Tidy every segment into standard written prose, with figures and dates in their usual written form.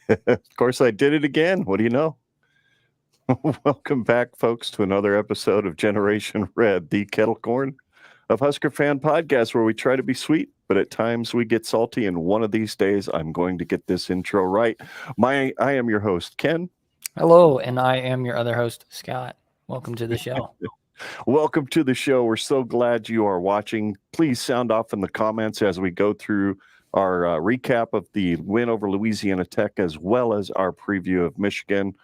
Of course, I did it again. What do you know? Welcome back, folks, to another episode of Generation Red, the kettle corn of Husker fan podcast, where we try to be sweet, but at times we get salty. And one of these days, I'm going to get this intro right. I am your host, Ken. Hello, and I am your other host, Scott. Welcome to the show. Welcome to the show. We're so glad you are watching. Please sound off in the comments as we go through our recap of the win over Louisiana Tech, as well as our preview of Michigan.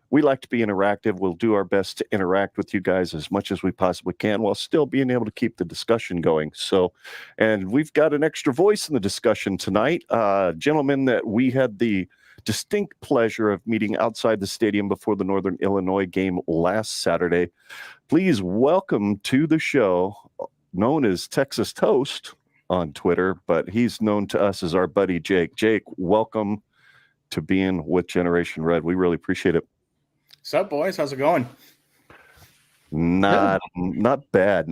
We like to be interactive. We'll do our best to interact with you guys as much as we possibly can while still being able to keep the discussion going. And we've got an extra voice in the discussion tonight. Gentlemen that we had the distinct pleasure of meeting outside the stadium before the Northern Illinois game last Saturday. Please welcome to the show, known as Texas Toast on Twitter, but he's known to us as our buddy Jake. Jake, welcome to being with Generation Red. We really appreciate it. What's up, boys? How's it going? Not bad.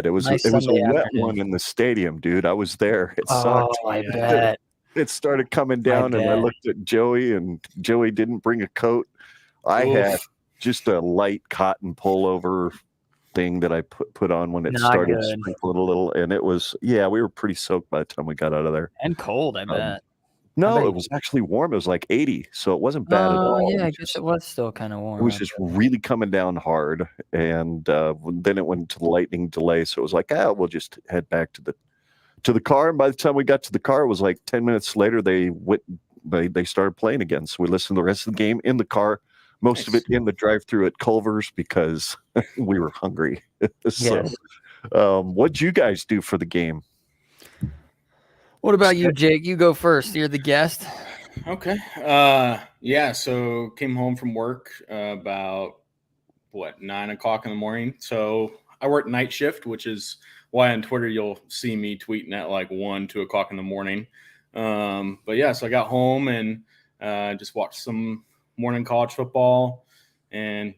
It was Nice a wet Sunday one in the stadium, dude. I was there. It sucked. I bet. It started coming down, and I looked at Joey, and Joey didn't bring a coat. I had just a light cotton pullover thing that I put on when it started sprinkling a little, and it was, we were pretty soaked by the time we got out of there. And cold, I bet. No, it was actually warm. It was like 80, so it wasn't bad at all. Yeah, I guess it was still kind of warm. It was just really coming down hard, and then it went to the lightning delay, so it was like, we'll just head back to the car. And by the time we got to the car, it was like 10 minutes later, they started playing again. So we listened to the rest of the game in the car, most of it in the drive-thru at Culver's because we were hungry. What'd you guys do for the game? What about you, Jake? You go first. You're the guest. Okay. So came home from work about 9 o'clock in the morning. So I work night shift, which is why on Twitter you'll see me tweeting at like 1, 2 o'clock in the morning. So I got home and just watched some morning college football, and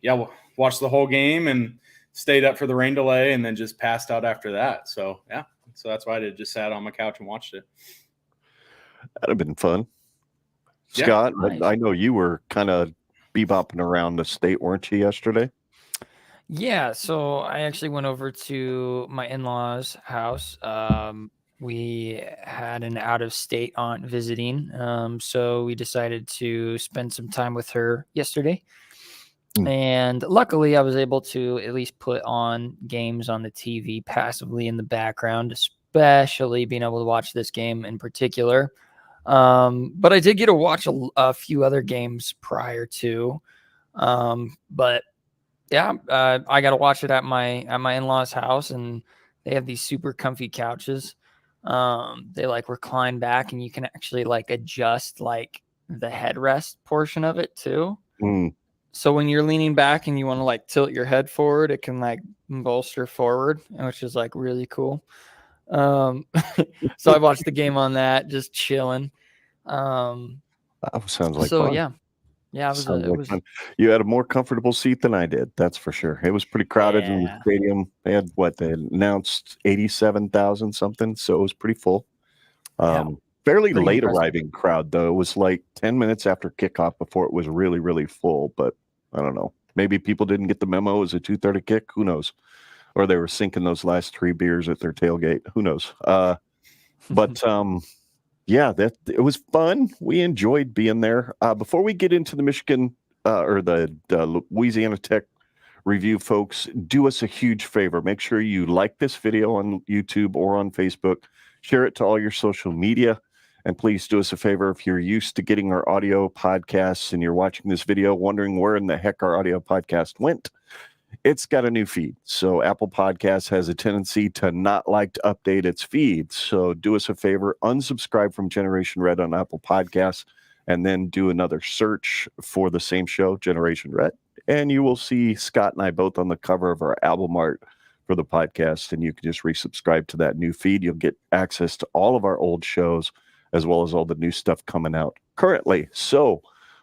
watched the whole game and stayed up for the rain delay, and then just passed out after that. So that's why I just sat on my couch and watched it. That'd have been fun. Scott, nice. I know you were kind of bebopping around the state, weren't you, yesterday? Yeah, so I actually went over to my in-laws' house. We had an out-of-state aunt visiting, so we decided to spend some time with her yesterday. And luckily, I was able to at least put on games on the TV passively in the background, especially being able to watch this game in particular. But I did get to watch a few other games prior to. I got to watch it at my in-laws' house, and they have these super comfy couches. They like recline back, and you can actually like adjust like the headrest portion of it too. So when you're leaning back and you want to like tilt your head forward, it can like bolster forward, which is like really cool. So I watched the game on that, just chilling. That sounds like fun. Yeah, it was fun. You had a more comfortable seat than I did, that's for sure. It was pretty crowded in the stadium. They had they announced 87,000 something, so it was pretty full. Fairly late arriving crowd, though. It was like 10 minutes after kickoff before it was really, really full. But I don't know. Maybe people didn't get the memo. It was a 2:30 kick. Who knows? Or they were sinking those last 3 beers at their tailgate. Who knows? It was fun. We enjoyed being there. Before we get into the Michigan or the Louisiana Tech review, folks, do us a huge favor. Make sure you like this video on YouTube or on Facebook. Share it to all your social media. And please do us a favor, if you're used to getting our audio podcasts and you're watching this video wondering where in the heck our audio podcast went, it's got a new feed. So Apple Podcasts has a tendency to not like to update its feed. So do us a favor, unsubscribe from Generation Red on Apple Podcasts, and then do another search for the same show, Generation Red. And you will see Scott and I both on the cover of our album art for the podcast. And you can just resubscribe to that new feed. You'll get access to all of our old shows, as well as all the new stuff coming out currently. So,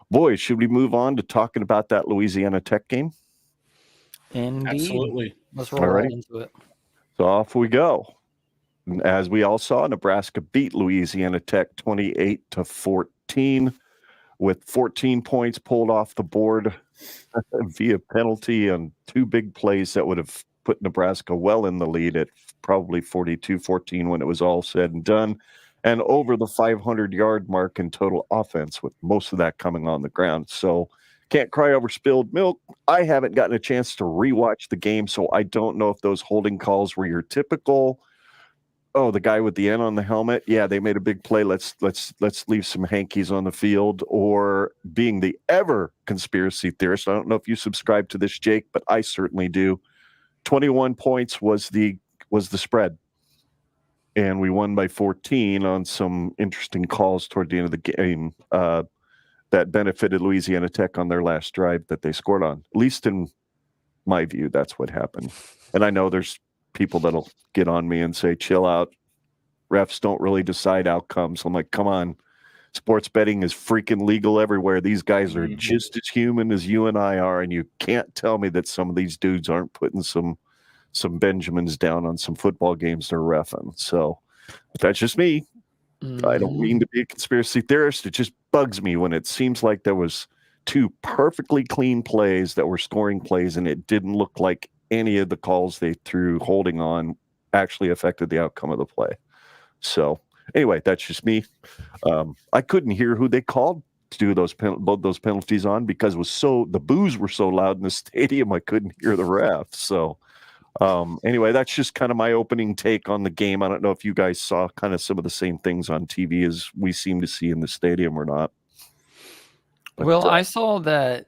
boys, should we move on to talking about that Louisiana Tech game? Indeed. Absolutely. Let's roll right into it. So off we go. As we all saw, Nebraska beat Louisiana Tech 28-14. with 14 points pulled off the board via penalty and 2 big plays that would have put Nebraska well in the lead at probably 42-14 when it was all said and done, and over the 500-yard mark in total offense, with most of that coming on the ground. So can't cry over spilled milk. I haven't gotten a chance to rewatch the game, so I don't know if those holding calls were your typical, oh, the guy with the N on the helmet, yeah, they made a big play, let's leave some hankies on the field, or being the ever conspiracy theorist. I don't know if you subscribe to this, Jake, but I certainly do. 21 points was the spread, and we won by 14 on some interesting calls toward the end of the game that benefited Louisiana Tech on their last drive that they scored on. At least in my view, that's what happened. And I know there's people that'll get on me and say, chill out, refs don't really decide outcomes. I'm like, come on, sports betting is freaking legal everywhere. These guys are just as human as you and I are, and you can't tell me that some of these dudes aren't putting some Benjamins down on some football games they're reffing. So that's just me. I don't mean to be a conspiracy theorist. It just bugs me when it seems like there was 2 perfectly clean plays that were scoring plays, and it didn't look like any of the calls they threw holding on actually affected the outcome of the play. So anyway, that's just me. I couldn't hear who they called to do both those penalties on because the boos were so loud in the stadium I couldn't hear the ref. So anyway, that's just kind of my opening take on the game. I don't know if you guys saw kind of some of the same things on TV as we seem to see in the stadium or not. But, well, I saw that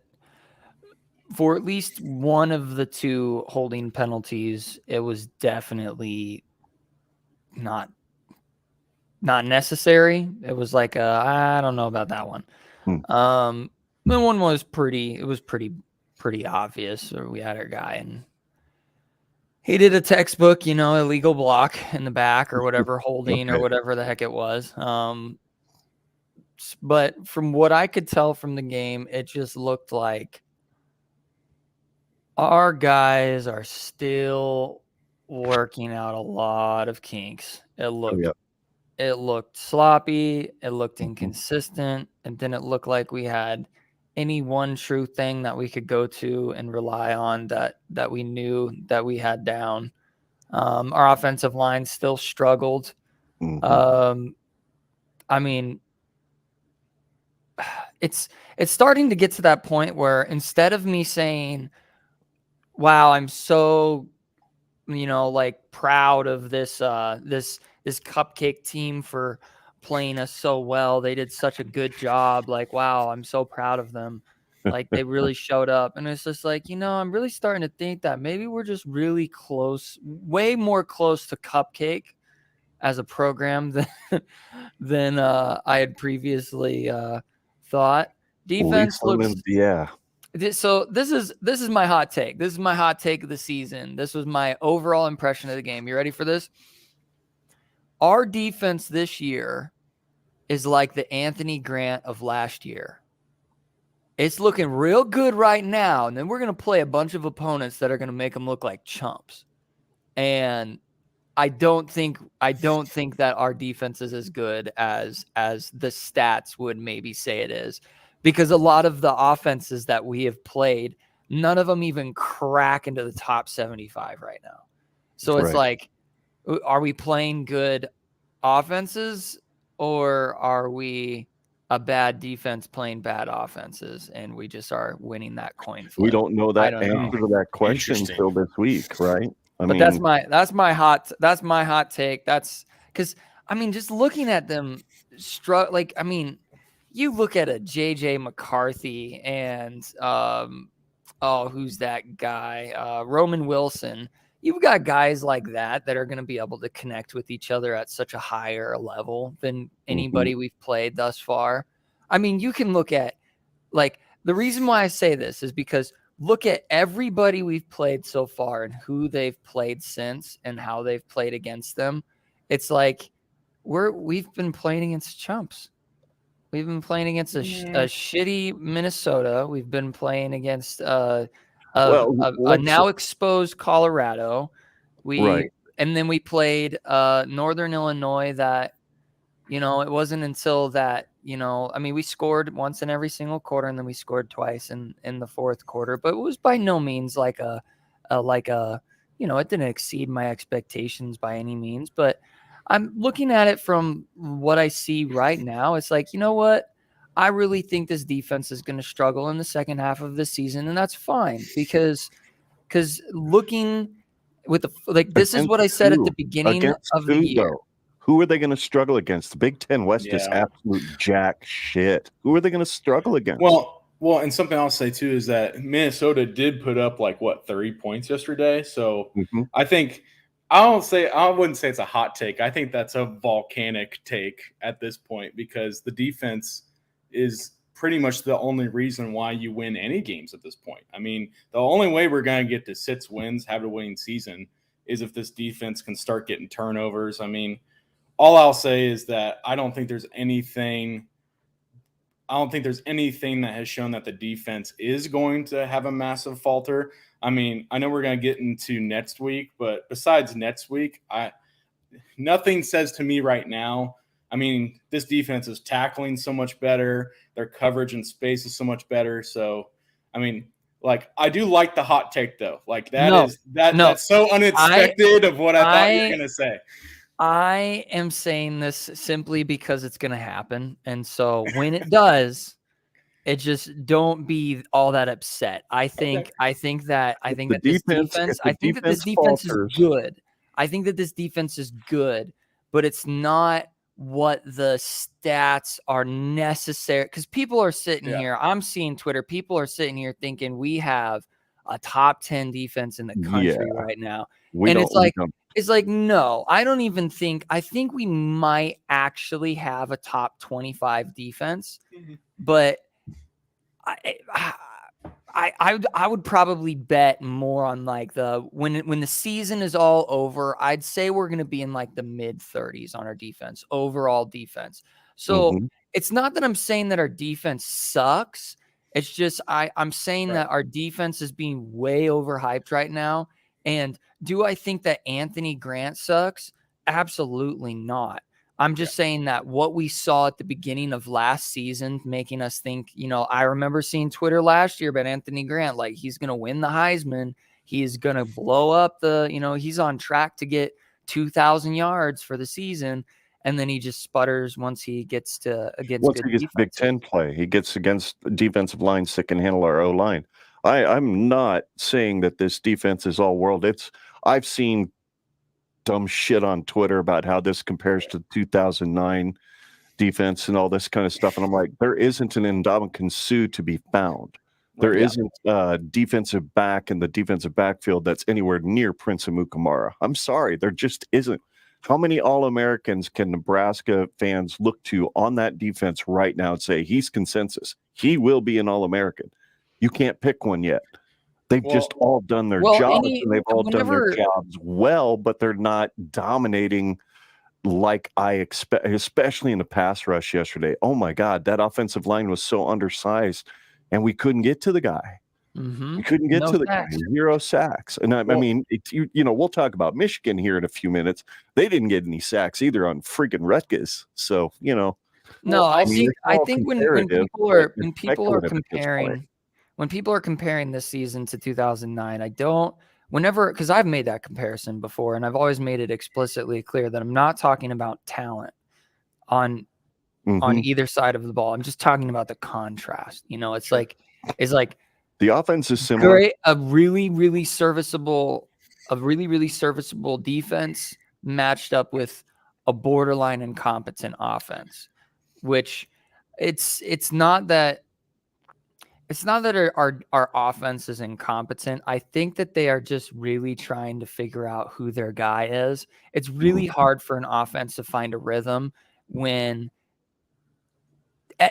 for at least one of the 2 holding penalties, it was definitely not necessary. It was like, I don't know about that one. The one was pretty obvious. Or we had our guy and he did a textbook, illegal block in the back or whatever, holding or whatever the heck it was. But from what I could tell from the game, it just looked like our guys are still working out a lot of kinks. It looked sloppy. It looked inconsistent. And then it looked like we had any one true thing that we could go to and rely on that we knew that we had down. Our offensive line still struggled. I mean, it's starting to get to that point where instead of me saying, wow, I'm so, proud of this cupcake team for playing us so well. They did such a good job. Like, wow, I'm so proud of them. Like, they really showed up. And it's just like, I'm really starting to think that maybe we're just really close, way more close to cupcake as a program than I had previously thought. Defense looks, yeah. So this is my hot take. This is my hot take of the season. This was my overall impression of the game. You ready for this? Our defense this year is like the Anthony Grant of last year. It's looking real good right now, and then we're going to play a bunch of opponents that are going to make them look like chumps. And I don't think that our defense is as good as the stats would maybe say it is, because a lot of the offenses that we have played, none of them even crack into the top 75 right now. So it's like, are we playing good offenses, or are we a bad defense playing bad offenses, and we just are winning that coin flip? We don't know that don't answer to that question until this week, right? But that's my hot take. That's because just looking at them, you look at a JJ McCarthy and who's that guy? Roman Wilson. You've got guys like that are going to be able to connect with each other at such a higher level than anybody we've played thus far. You can look at, the reason why I say this is because look at everybody we've played so far and who they've played since and how they've played against them. It's like we've been playing against chumps. We've been playing against a shitty Minnesota. We've been playing against a now exposed Colorado. And then we played Northern Illinois that You know, it wasn't until that, I mean, we scored once in every single quarter, and then we scored twice in the fourth quarter, but it was by no means like a it didn't exceed my expectations by any means. But I'm looking at it from what I see right now. It's like, you know what? I really think this defense is going to struggle in the second half of the season, and that's fine because looking with this is Against what I said at who? the beginning Against of the who, year. though? Who are they going to struggle against? The Big Ten West is Yeah. absolute jack shit. Who are they going to struggle against? Well, and something I'll say too is that Minnesota did put up 30 points yesterday. So Mhm. I think I wouldn't say it's a hot take. I think that's a volcanic take at this point because the defense is pretty much the only reason why you win any games at this point. I mean, the only way we're going to get to 6 wins, have a winning season, is if this defense can start getting turnovers. I mean, all I'll say is that I don't think there's anything that has shown that the defense is going to have a massive falter. I mean, I know we're going to get into next week, but besides next week, nothing says to me right now. I mean, this defense is tackling so much better. Their coverage and space is so much better. So, I mean, I do like the hot take though. That's so unexpected of what I thought you were going to say. I am saying this simply because it's going to happen. And so when it does, it just don't be all that upset. I think that this defense is good. I think that this defense is good, but it's not what the stats are necessary. Because people are sitting here. I'm seeing Twitter. People are sitting here thinking we have a top 10 defense in the country right now. It's like, no, I don't even think. I think we might actually have a top 25 defense, but I would probably bet more on when the season is all over. I'd say we're going to be in the mid 30s on our defense, overall defense. So it's not that I'm saying that our defense sucks. It's just I'm saying that our defense is being way overhyped right now. And do I think that Anthony Grant sucks? Absolutely not. I'm just saying that what we saw at the beginning of last season, making us think, I remember seeing Twitter last year about Anthony Grant, he's going to win the Heisman. He's going to blow up he's on track to get 2,000 yards for the season. And then he just sputters once he gets Big Ten play. He gets against defensive lines that can handle our O-line. I'm not saying that this defense is all world. I've seen dumb shit on Twitter about how this compares to 2009 defense and all this kind of stuff. And I'm like, there isn't an Ndamukong Suh to be found. There isn't a defensive back in the defensive backfield that's anywhere near Prince Amukamara. I'm sorry. There just isn't. How many All-Americans can Nebraska fans look to on that defense right now and say he's consensus? He will be an All-American. You can't pick one yet. They've just all done their jobs, and they've all done their jobs well, but they're not dominating like I expect, especially in the pass rush yesterday. Oh, my God, that offensive line was so undersized, and we couldn't get to the guy. We couldn't get to the guy. 0 sacks. And I mean, we'll talk about Michigan here in a few minutes. They didn't get any sacks either on freaking Rutgers. So, No, I think when people are comparing. When people are comparing this season to 2009, because I've made that comparison before, and I've always made it explicitly clear that I'm not talking about talent on either side of the ball. I'm just talking about the contrast. It's like the offense is similar. Great, a really, really serviceable defense matched up with a borderline incompetent offense, which it's not that our offense is incompetent. I think that they are just really trying to figure out who their guy is. It's really hard for an offense to find a rhythm when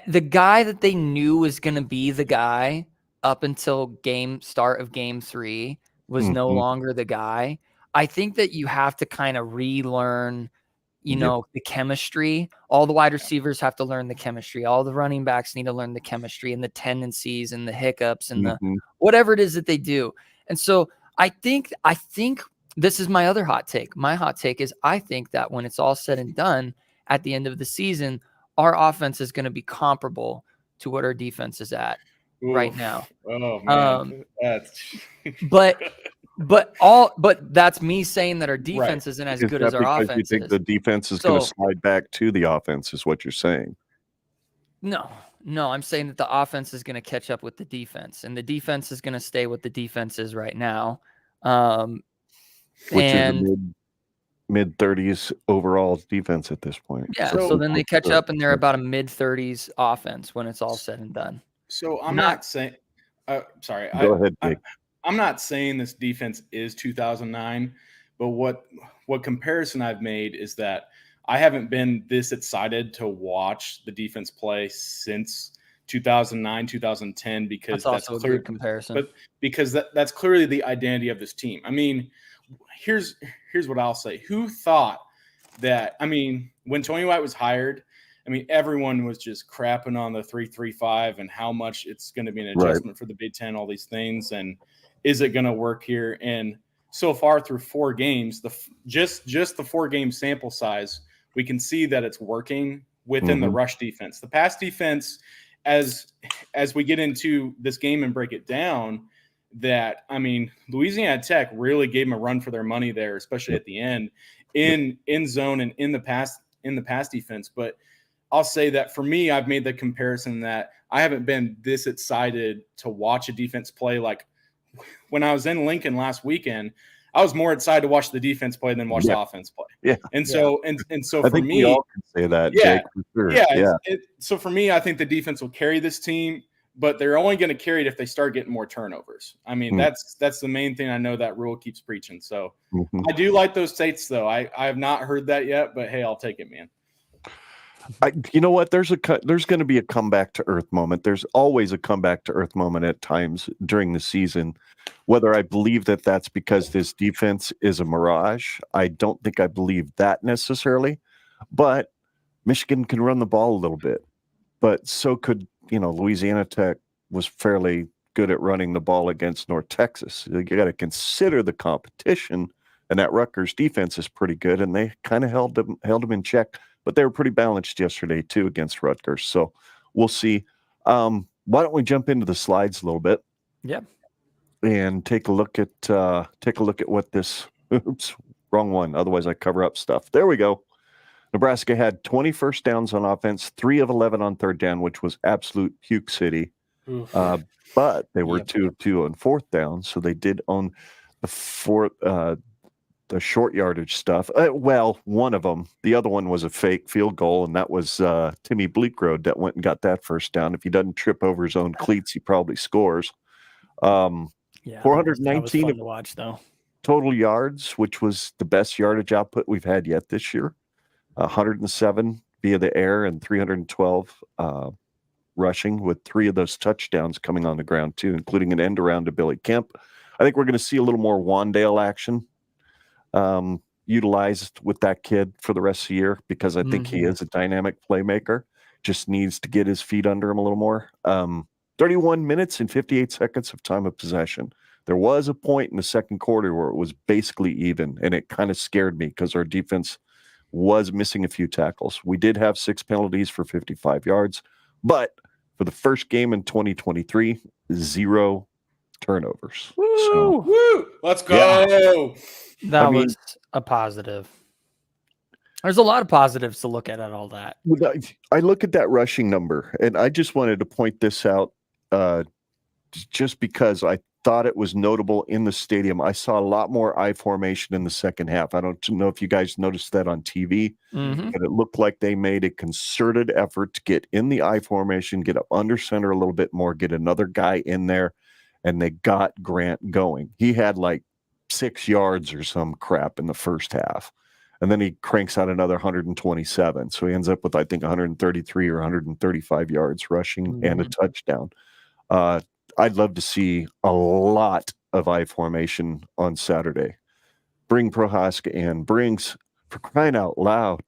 the guy that they knew was going to be the guy up until start of game 3 was no longer the guy. I think that you have to kind of relearn the chemistry. All the wide receivers have to learn the chemistry. All the running backs need to learn the chemistry and the tendencies and the hiccups and the whatever it is that they do. And so I think this is my other hot take. My hot take is I think that when it's all said and done at the end of the season, our offense is going to be comparable to what our defense is at right Oof. now. Oh man, that's But that's me saying that our defense isn't as Is good that as our because offense you think is. the defense is going to So- slide back to the offense? Is what you're saying? No, I'm saying that the offense is going to catch up with the defense, and the defense is going to stay what the defense is right now. Which And is mid 30s overall defense at this point. yeah, so then they catch up, and they're about a mid 30s offense when it's all said and done. So I'm not saying. Sorry, Go ahead, Jake. I'm not saying this defense is 2009, but what comparison I've made is that I haven't been this excited to watch the defense play since 2009, 2010 because that's also a good comparison. But because that's clearly the identity of this team. I mean, here's what I'll say. Who thought that? I mean, when Tony White was hired, I mean, everyone was just crapping on the 3-3-5 and how much it's going to be an adjustment for the Big Ten, all these things, and is it going to work here? And so far through 4 games, just the 4-game sample size, we can see that it's working within the rush defense. The pass defense, as we get into this game and break it down, that I mean, Louisiana Tech really gave them a run for their money there, especially at the end in zone and in the pass defense. But I'll say that for me, I've made the comparison that I haven't been this excited to watch a defense play. Like when I was in Lincoln last weekend, I was more excited to watch the defense play than watch the offense play. Yeah. And so, and so I for think me, we all can say that, Jake, for sure. So for me, I think the defense will carry this team, but they're only going to carry it if they start getting more turnovers. I mean, that's the main thing I know that Rule keeps preaching. So I do like those states, though. I have not heard that yet, but hey, I'll take it, man. You know what? There's going to be a comeback to earth moment. There's always a comeback to earth moment at times during the season. Whether I believe that that's because this defense is a mirage, I don't think I believe that necessarily. But Michigan can run the ball a little bit, but so could Louisiana Tech was fairly good at running the ball against North Texas. You got to consider the competition, and that Rutgers defense is pretty good, and they kind of held them in check. But they were pretty balanced yesterday too against Rutgers. So we'll see. Why don't we jump into the slides a little bit? Yeah. And take a look at what this. Oops, wrong one. Otherwise, I cover up stuff. There we go. Nebraska had 20 first downs on offense, 3 of 11 on third down, which was absolute puke city. But they were 2 of 2 on fourth down, so they did own the short yardage stuff. Well, one of them. The other one was a fake field goal, and that was Timmy Bleekrode that went and got that first down. If he doesn't trip over his own cleats, he probably scores. 419 that was fun to watch, though. Total yards, which was the best yardage output we've had yet this year. 107 via the air and 312 rushing, with 3 of those touchdowns coming on the ground too, including an end around to Billy Kemp. I think we're going to see a little more Wandale action utilized with that kid for the rest of the year, because I think he is a dynamic playmaker. Just needs to get his feet under him a little more. 31 minutes and 58 seconds of time of possession. There was a point in the second quarter where it was basically even, and it kind of scared me because our defense was missing a few tackles. We did have 6 penalties for 55 yards, but for the first game in 2023, 0 turnovers. Woo! Let's go. Yeah. That was a positive. There's a lot of positives to look at all that. I look at that rushing number, and I just wanted to point this out just because I thought it was notable in the stadium. I saw a lot more I formation in the second half. I don't know if you guys noticed that on TV, but it looked like they made a concerted effort to get in the I formation, get up under center a little bit more, get another guy in there, and they got Grant going. He had like 6 yards or some crap in the first half. And then he cranks out another 127. So he ends up with, I think, 133 or 135 yards rushing and a touchdown. I'd love to see a lot of I formation on Saturday. Bring Prohaska in. Brings, for crying out loud,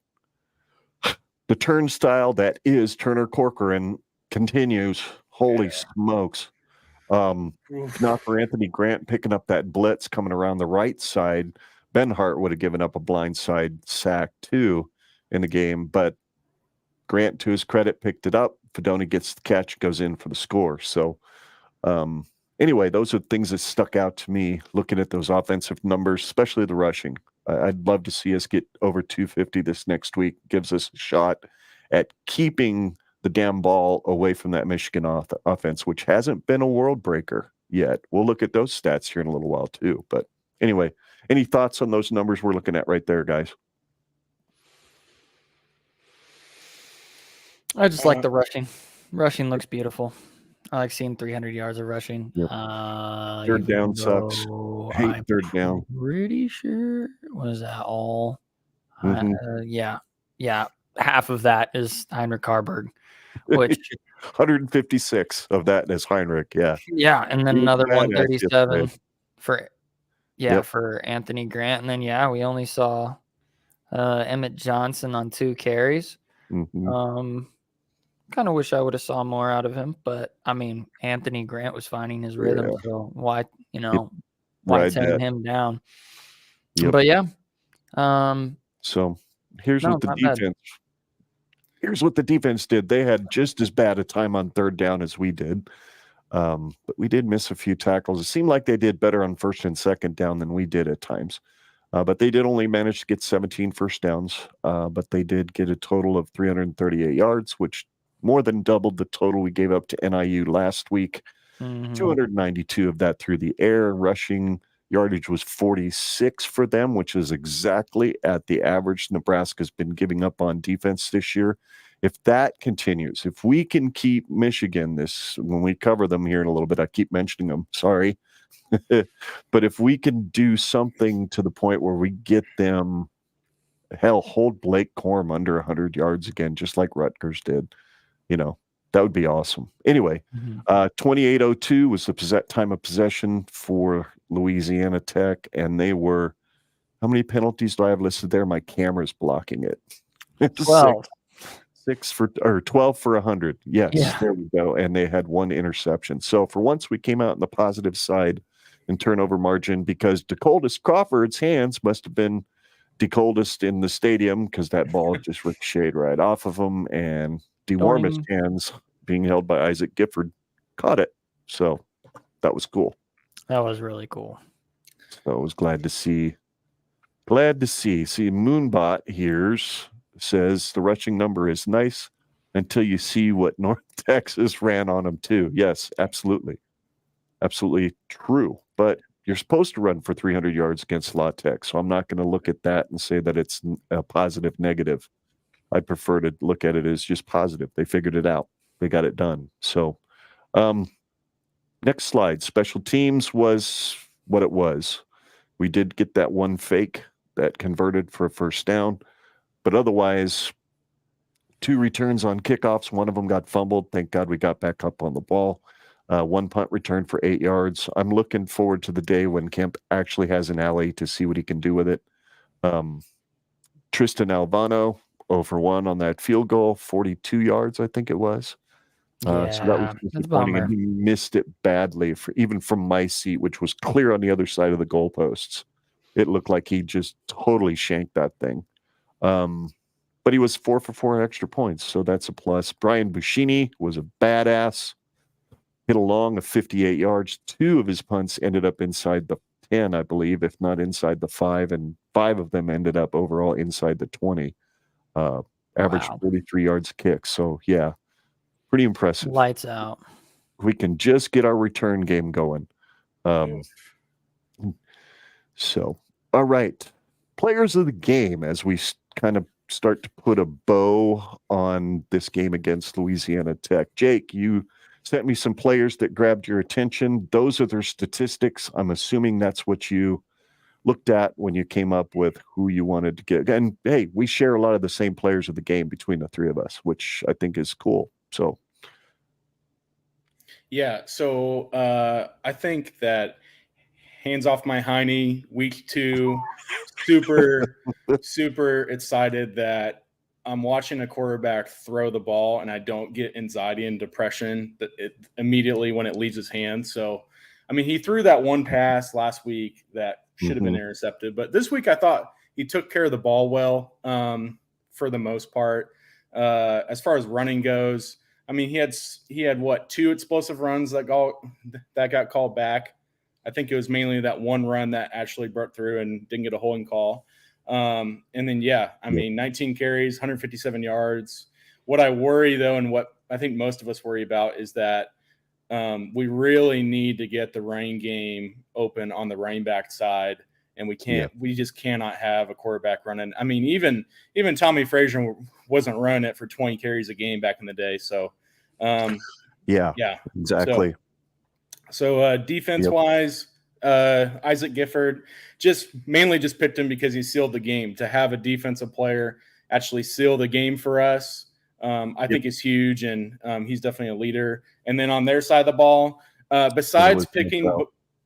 the turnstile that is Turner Corcoran continues. Holy smokes. Not for Anthony Grant picking up that blitz coming around the right side. Ben Hart would have given up a blindside sack too. in the game, but Grant, to his credit, picked it up. Fedoni gets the catch, goes in for the score. So anyway, those are things that stuck out to me looking at those offensive numbers, especially the rushing. I'd love to see us get over 250 this next week. Gives us a shot at keeping the damn ball away from that Michigan offense, which hasn't been a world breaker yet. We'll look at those stats here in a little while too. But anyway, any thoughts on those numbers we're looking at right there, guys? I just like the rushing. Rushing looks beautiful. I like seeing 300 yards of rushing. Yep. Third down sucks. Hate I'm third down. pretty sure. Was that all? Mhm. Yeah. Half of that is Heinrich Harburg, which 156 of that is Heinrich. Yeah. and then He was another badass 137 yesterday. for Yep. for Anthony Grant, and then we only saw Emmett Johnson on 2 carries. Mhm. Kind of wish I would have saw more out of him, but I mean, Anthony Grant was finding his rhythm, Yeah. so why Ride tearing that. him down? Yep. But So here's no, what the not bad. defense. Here's what the defense did. They had just as bad a time on third down as we did, but we did miss a few tackles. It seemed like they did better on first and second down than we did at times. But they did only manage to get 17 first downs, but they did get a total of 338 yards, which more than doubled the total we gave up to NIU last week. 292 of that through the air. Rushing yardage was 46 for them, which is exactly at the average Nebraska's been giving up on defense this year. If that continues, if we can keep Michigan when we cover them here in a little bit, I keep mentioning them, sorry. But if we can do something to the point where we get them, hold Blake Corum under 100 yards again, just like Rutgers did, that would be awesome. Anyway, 28:02 was the time of possession for Louisiana Tech, and they were, how many penalties do I have listed there? My camera's blocking it. 12. 12 for 100. Yes, Yeah. there we go. And they had 1 interception. So for once, we came out on the positive side in turnover margin because DeColdest Crawford's hands must have been DeColdest in the stadium because that ball just ricocheted right off of him, and DeWarm's hands, being held by Isaac Gifford, caught it. So that was cool. That was really cool. So I was glad to see. See, Moonbot here says the rushing number is nice until you see what North Texas ran on them too. Yes, absolutely. Absolutely true. But you're supposed to run for 300 yards against La Tech, so I'm not going to look at that and say that it's a positive negative. I prefer to look at it as just positive. They figured it out. They got it done. So next slide. Special teams was what it was. We did get that one fake that converted for a first down, but otherwise, 2 returns on kickoffs. One of them got fumbled. Thank God we got back up on the ball. 1 punt return for 8 yards. I'm looking forward to the day when Kemp actually has an alley to see what he can do with it. Tristan Albano, 0 for 1 on that field goal, 42 yards, I think it was. So that was disappointing, and he missed it badly, even from my seat, which was clear on the other side of the goalposts. It looked like he just totally shanked that thing. But he was 4 for 4 extra points, so that's a plus. Brian Buschini was a badass. Hit a long of 58 yards. 2 of his punts ended up inside the 10, I believe, if not inside the 5, and 5 of them ended up overall inside the 20. Averaged 43 yards kick. So, yeah, pretty impressive. Lights out. We can just get our return game going. So, all right. Players of the game, as we kind of start to put a bow on this game against Louisiana Tech. Jake, you sent me some players that grabbed your attention. Those are their statistics. I'm assuming that's what you looked at when you came up with who you wanted to get. And hey, we share a lot of the same players of the game between the 3 of us, which I think is cool. So, yeah. So I think that hands off my hiney, week 2, super excited that I'm watching a quarterback throw the ball and I don't get anxiety and depression immediately when it leaves his hands. So, I mean, he threw that one pass last week that should have been intercepted, but this week I thought he took care of the ball well. for the most part. As far as running goes, I mean, he had what, 2 explosive runs that got called back. I think it was mainly that one run that actually broke through and didn't get a holding call. And then, I mean, 19 carries, 157 yards. What I worry, though, and what I think most of us worry about is that we really need to get the running game open on the running back side. And we just cannot have a quarterback running. I mean, even Tommy Frazier wasn't running it for 20 carries a game back in the day. So, exactly. So defense wise, Isaac Gifford mainly picked him because he sealed the game. To have a defensive player actually seal the game for us, I think is huge, and he's definitely a leader. And then on their side of the ball, besides picking,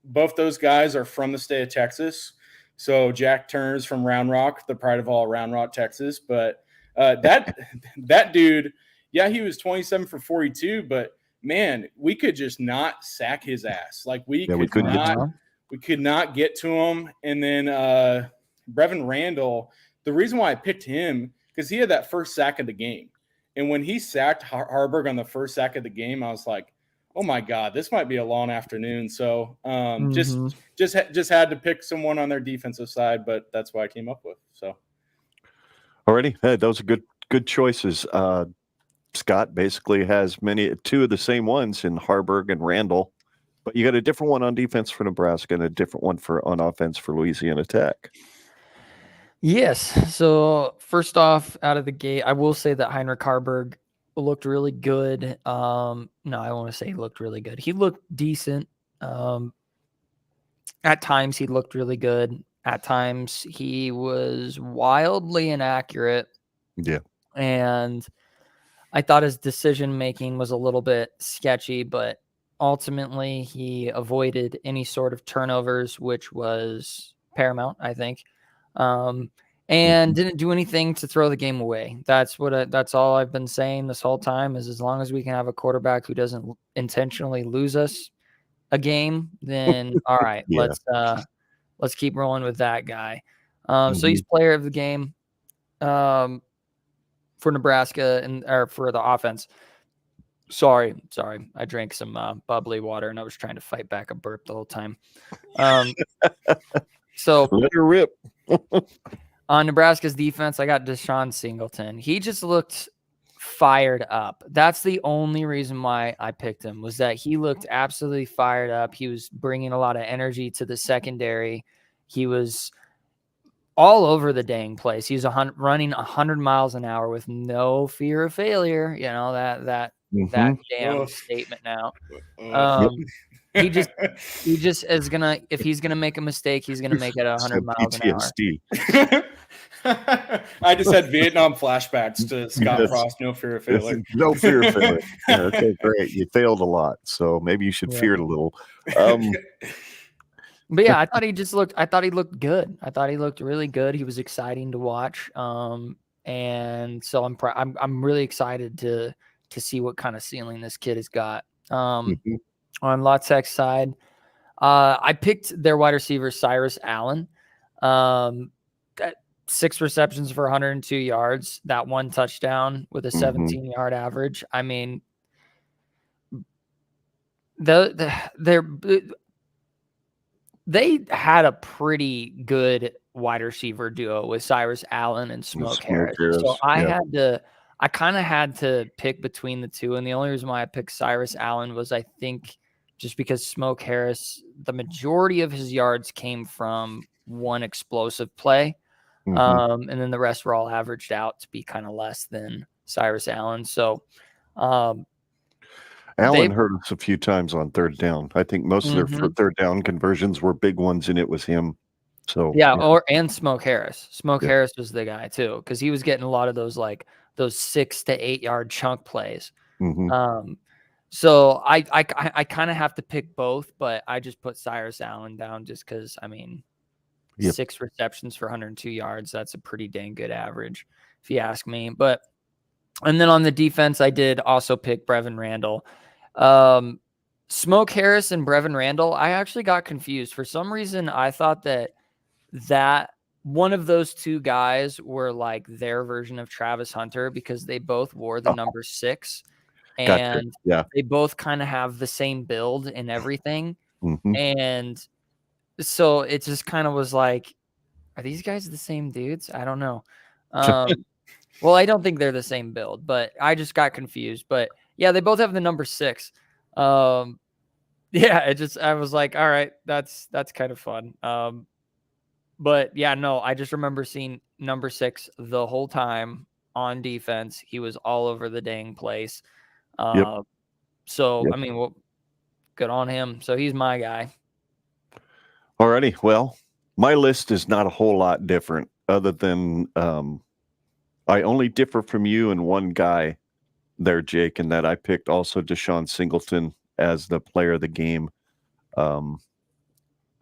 both those guys are from the state of Texas. So Jack Turner's from Round Rock, the pride of all Round Rock, Texas. But that dude, he was 27 for 42, but man, we could just not sack his ass. Like we could not get to him. And then Brevin Randall, the reason why I picked him, because he had that first sack of the game. And when he sacked Harburg on the first sack of the game, I was like, oh my God, this might be a long afternoon. So just had to pick someone on their defensive side, but that's what I came up with. So, alrighty, hey, those are good choices. Scott basically has 2 of the same ones in Harburg and Randall, but you got a different one on defense for Nebraska and a different one on offense for Louisiana Tech. Yes. So first off, out of the gate, I will say that Heinrich Harburg looked really good. No, I want to say he looked really good. He looked decent. At times he looked really good. At times he was wildly inaccurate. Yeah. And I thought his decision-making was a little bit sketchy, but ultimately he avoided any sort of turnovers, which was paramount, I think. And didn't do anything to throw the game away. That's all I've been saying this whole time, is as long as we can have a quarterback who doesn't intentionally lose us a game, then all right, let's keep rolling with that guy. So he's player of the game for Nebraska or for the offense. Sorry. I drank some bubbly water and I was trying to fight back a burp the whole time. So let her rip. On Nebraska's defense, I got Deshaun Singleton. He just looked fired up. That's the only reason why I picked him, was that he looked absolutely fired up. He was bringing a lot of energy to the secondary. He was all over the dang place. He was running 100 miles an hour with no fear of failure. You know, that damn statement now. He just is gonna, if he's gonna make a mistake, he's gonna make it 100 miles an hour. I just had Vietnam flashbacks to Scott Frost. No fear of failure. No fear of failure. Okay, great. You failed a lot, so maybe you should fear it a little. But yeah, I thought he looked good. I thought he looked really good. He was exciting to watch. And so I'm really excited to see what kind of ceiling this kid has got. On La Tech's side, I picked their wide receiver Cyrus Allen. Got 6 receptions for 102 yards, that 1 touchdown with a 17-yard average. I mean, they had a pretty good wide receiver duo with Cyrus Allen and Smoke Harris. So I kind of had to pick between the two. And the only reason why I picked Cyrus Allen was, I think, just because Smoke Harris, the majority of his yards came from one explosive play. And then the rest were all averaged out to be kind of less than Cyrus Allen. So Allen hurt us a few times on third down. I think most of their third down conversions were big ones, and it was him. So and Smoke Harris. Harris was the guy too, because he was getting a lot of those 6 to 8 yard chunk plays. So I kind of have to pick both, but I just put Cyrus Allen down just because, I mean, 6 receptions for 102 yards. That's a pretty dang good average, if you ask me. And then on the defense, I did also pick Brevin Randall. Smoke Harris and Brevin Randall, I actually got confused. For some reason, I thought that one of those two guys were like their version of Travis Hunter because they both wore the number 6, Gotcha. and Yeah. they both kind of have the same build and everything. Mhm. And so it just kind of was like, are these guys the same dudes? I don't know. Well, I don't think they're the same build, but I just got confused. But yeah, they both have the number 6. Yeah, I was like, all right, that's kind of fun. But yeah, no, I just remember seeing number 6 the whole time on defense. He was all over the dang place. Yep. So Yep. I mean, well, good on him. So he's my guy. Alrighty. Well, my list is not a whole lot different, other than I only differ from you and one guy there, Jake, in that I picked also Deshaun Singleton as the player of the game.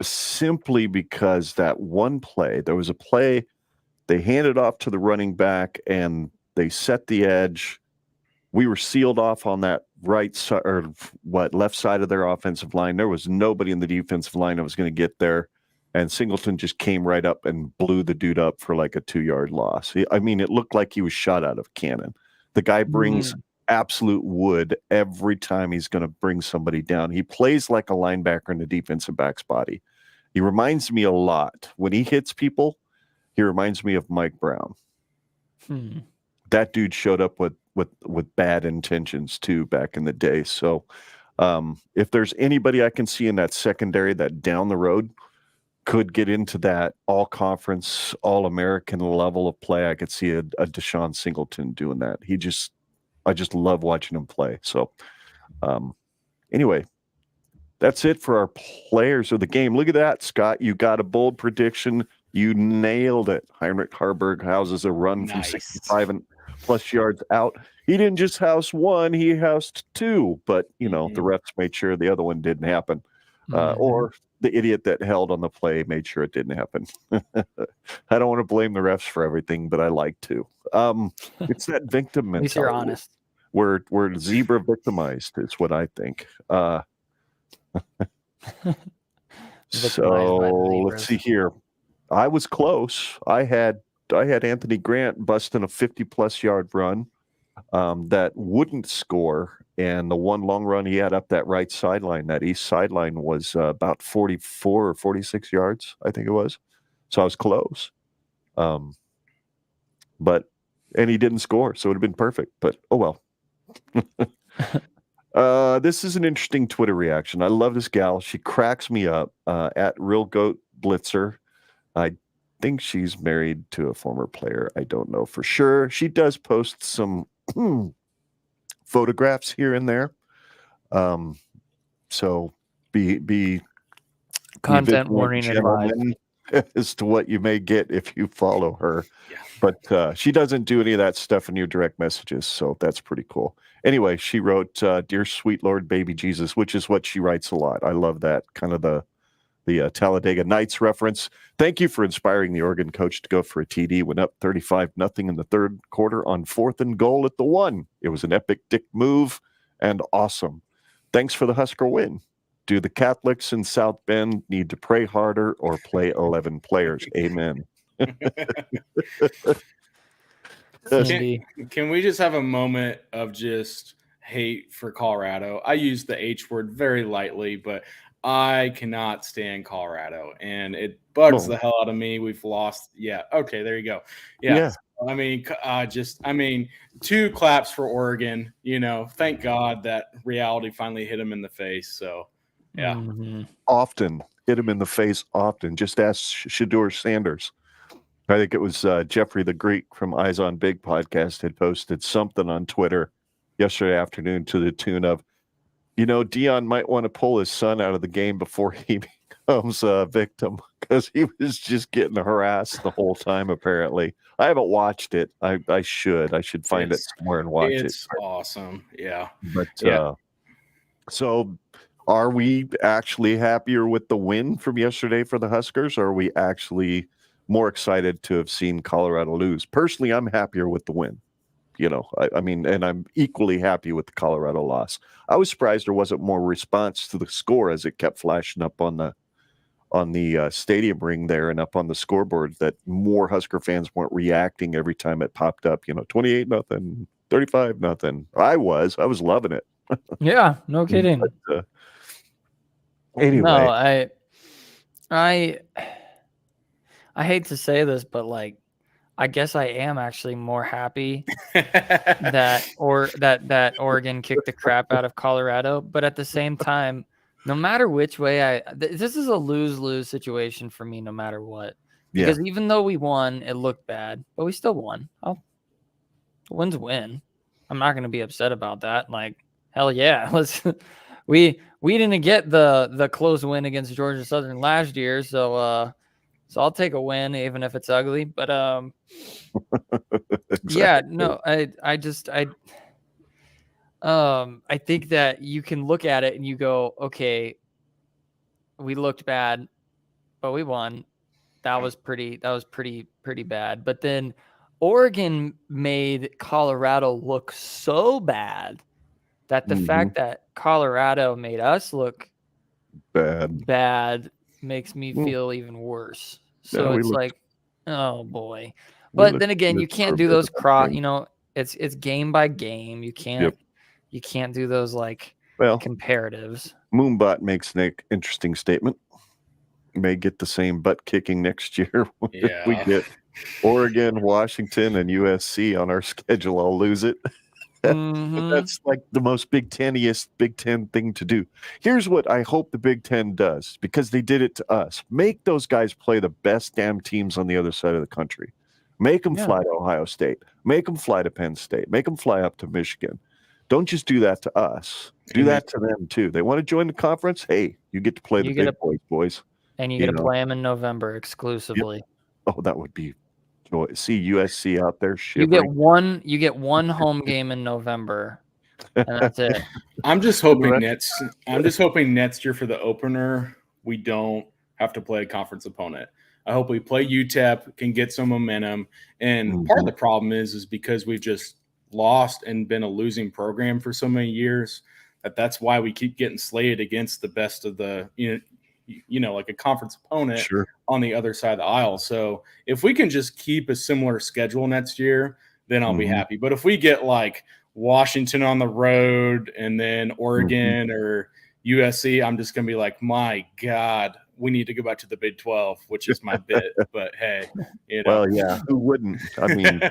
Simply because that one play, there was a play, they handed off to the running back and they set the edge. We were sealed off on that right side or left side of their offensive line. There was nobody in the defensive line that was going to get there. And Singleton just came right up and blew the dude up for like a 2-yard loss. I mean, it looked like he was shot out of a cannon. The guy brings absolute wood every time he's going to bring somebody down. He plays like a linebacker in the defensive back's body. He reminds me a lot. When he hits people, he reminds me of Mike Brown. That dude showed up with bad intentions too back in the day. So if there's anybody I can see in that secondary that down the road could get into that all-conference, all-American level of play, I could see a Deshaun Singleton doing that. I just love watching him play. So anyway, that's it for our players of the game. Look at that, Scott. You got a bold prediction. You nailed it. Heinrich Harburg houses a run from 65 and plus yards out. He didn't just house one, he housed 2, but the refs made sure the other one didn't happen. Or the idiot that held on the play made sure it didn't happen. I don't want to blame the refs for everything, but I like to. It's that victim mentality. At least you're honest. We're zebra victimized is what I think. So let's see here. I was close. I had Anthony Grant busting a 50-plus yard run that wouldn't score, and the one long run he had up that right sideline, that east sideline, was about 44 or 46 yards, I think it was. So I was close. And he didn't score, so it would have been perfect. But oh well. This is an interesting Twitter reaction. I love this gal. She cracks me up. At Real Goat Blitzer. I think she's married to a former player. I don't know for sure. She does post some photographs here and there. So be content warning advised as to what you may get if you follow her. Yeah. But she doesn't do any of that stuff in your direct messages, so that's pretty cool. Anyway, she wrote, "Dear sweet Lord, baby Jesus," which is what she writes a lot. I love that, kind of the Talladega Nights reference. "Thank you for inspiring the Oregon coach to go for a TD when up 35-0 in the third quarter on 4th and goal at the 1. It was an epic dick move and awesome. Thanks for the Husker win. Do the Catholics in South Bend need to pray harder or play 11 players? Amen." Can we just have a moment of just hate for Colorado? I use the H word very lightly, but I cannot stand Colorado, and it bugs the hell out of me. We've lost. Yeah. Okay. There you go. Yeah. I mean, 2 claps for Oregon. Thank God that reality finally hit him in the face. So, yeah. Often hit him in the face. Often. Just ask Shedeur Sanders. I think it was Jeffrey the Greek from Eyes on Big podcast had posted something on Twitter yesterday afternoon to the tune of, Dion might want to pull his son out of the game before he becomes a victim, because he was just getting harassed the whole time, apparently. I haven't watched it. I should find it somewhere and watch it. It's awesome. Yeah. But so are we actually happier with the win from yesterday for the Huskers, or are we actually more excited to have seen Colorado lose? Personally, I'm happier with the win. I mean, and I'm equally happy with the Colorado loss. I was surprised there wasn't more response to the score as it kept flashing up on on the stadium ring there and up on the scoreboard that more Husker fans weren't reacting every time it popped up. 28-0, 35-0. I was loving it. Yeah, no kidding. But, anyway, No, I hate to say this, but like, I guess I am actually more happy that Oregon kicked the crap out of Colorado. But at the same time, no matter which way this is a lose-lose situation for me, no matter what. Because even though we won, it looked bad, but we still won. Win's a win. I'm not going to be upset about that. Like, hell yeah, we didn't get the close win against Georgia Southern last year, so I'll take a win even if it's ugly. But exactly. yeah, no, I think that you can look at it and you go, okay, we looked bad, but we won. That was pretty bad. But then Oregon made Colorado look so bad that the fact that Colorado made us look bad makes me feel even worse. So it's like, oh boy. But then again, you can't do those it's game by game. You can't do those like comparatives. Moonbot makes an interesting statement. May get the same butt kicking next year. If we get Oregon, Washington, and USC on our schedule, I'll lose it. That's like the most Big Ten-iest Big Ten thing to do. Here's what I hope the Big Ten does, because they did it to us. Make those guys play the best damn teams on the other side of the country. Make them fly to Ohio State. Make them fly to Penn State. Make them fly up to Michigan. Don't just do that to us. Do that to them, too. They want to join the conference? Hey, you get to play the big boys. And you get to play them in November exclusively. Yep. Oh, that would be joy. See USC out there shivering. You get one home game in November, and that's it. I'm just hoping next year for the opener we don't have to play a conference opponent. I hope we play UTEP, can get some momentum. And part of the problem is because we've just lost and been a losing program for so many years that's why we keep getting slated against the best of the like a conference opponent on the other side of the aisle. So if we can just keep a similar schedule next year, then I'll be happy. But if we get like Washington on the road and then Oregon or USC, I'm just going to be like, my God, we need to go back to the Big 12, which is my bit. But hey, Well, yeah, who wouldn't? I mean,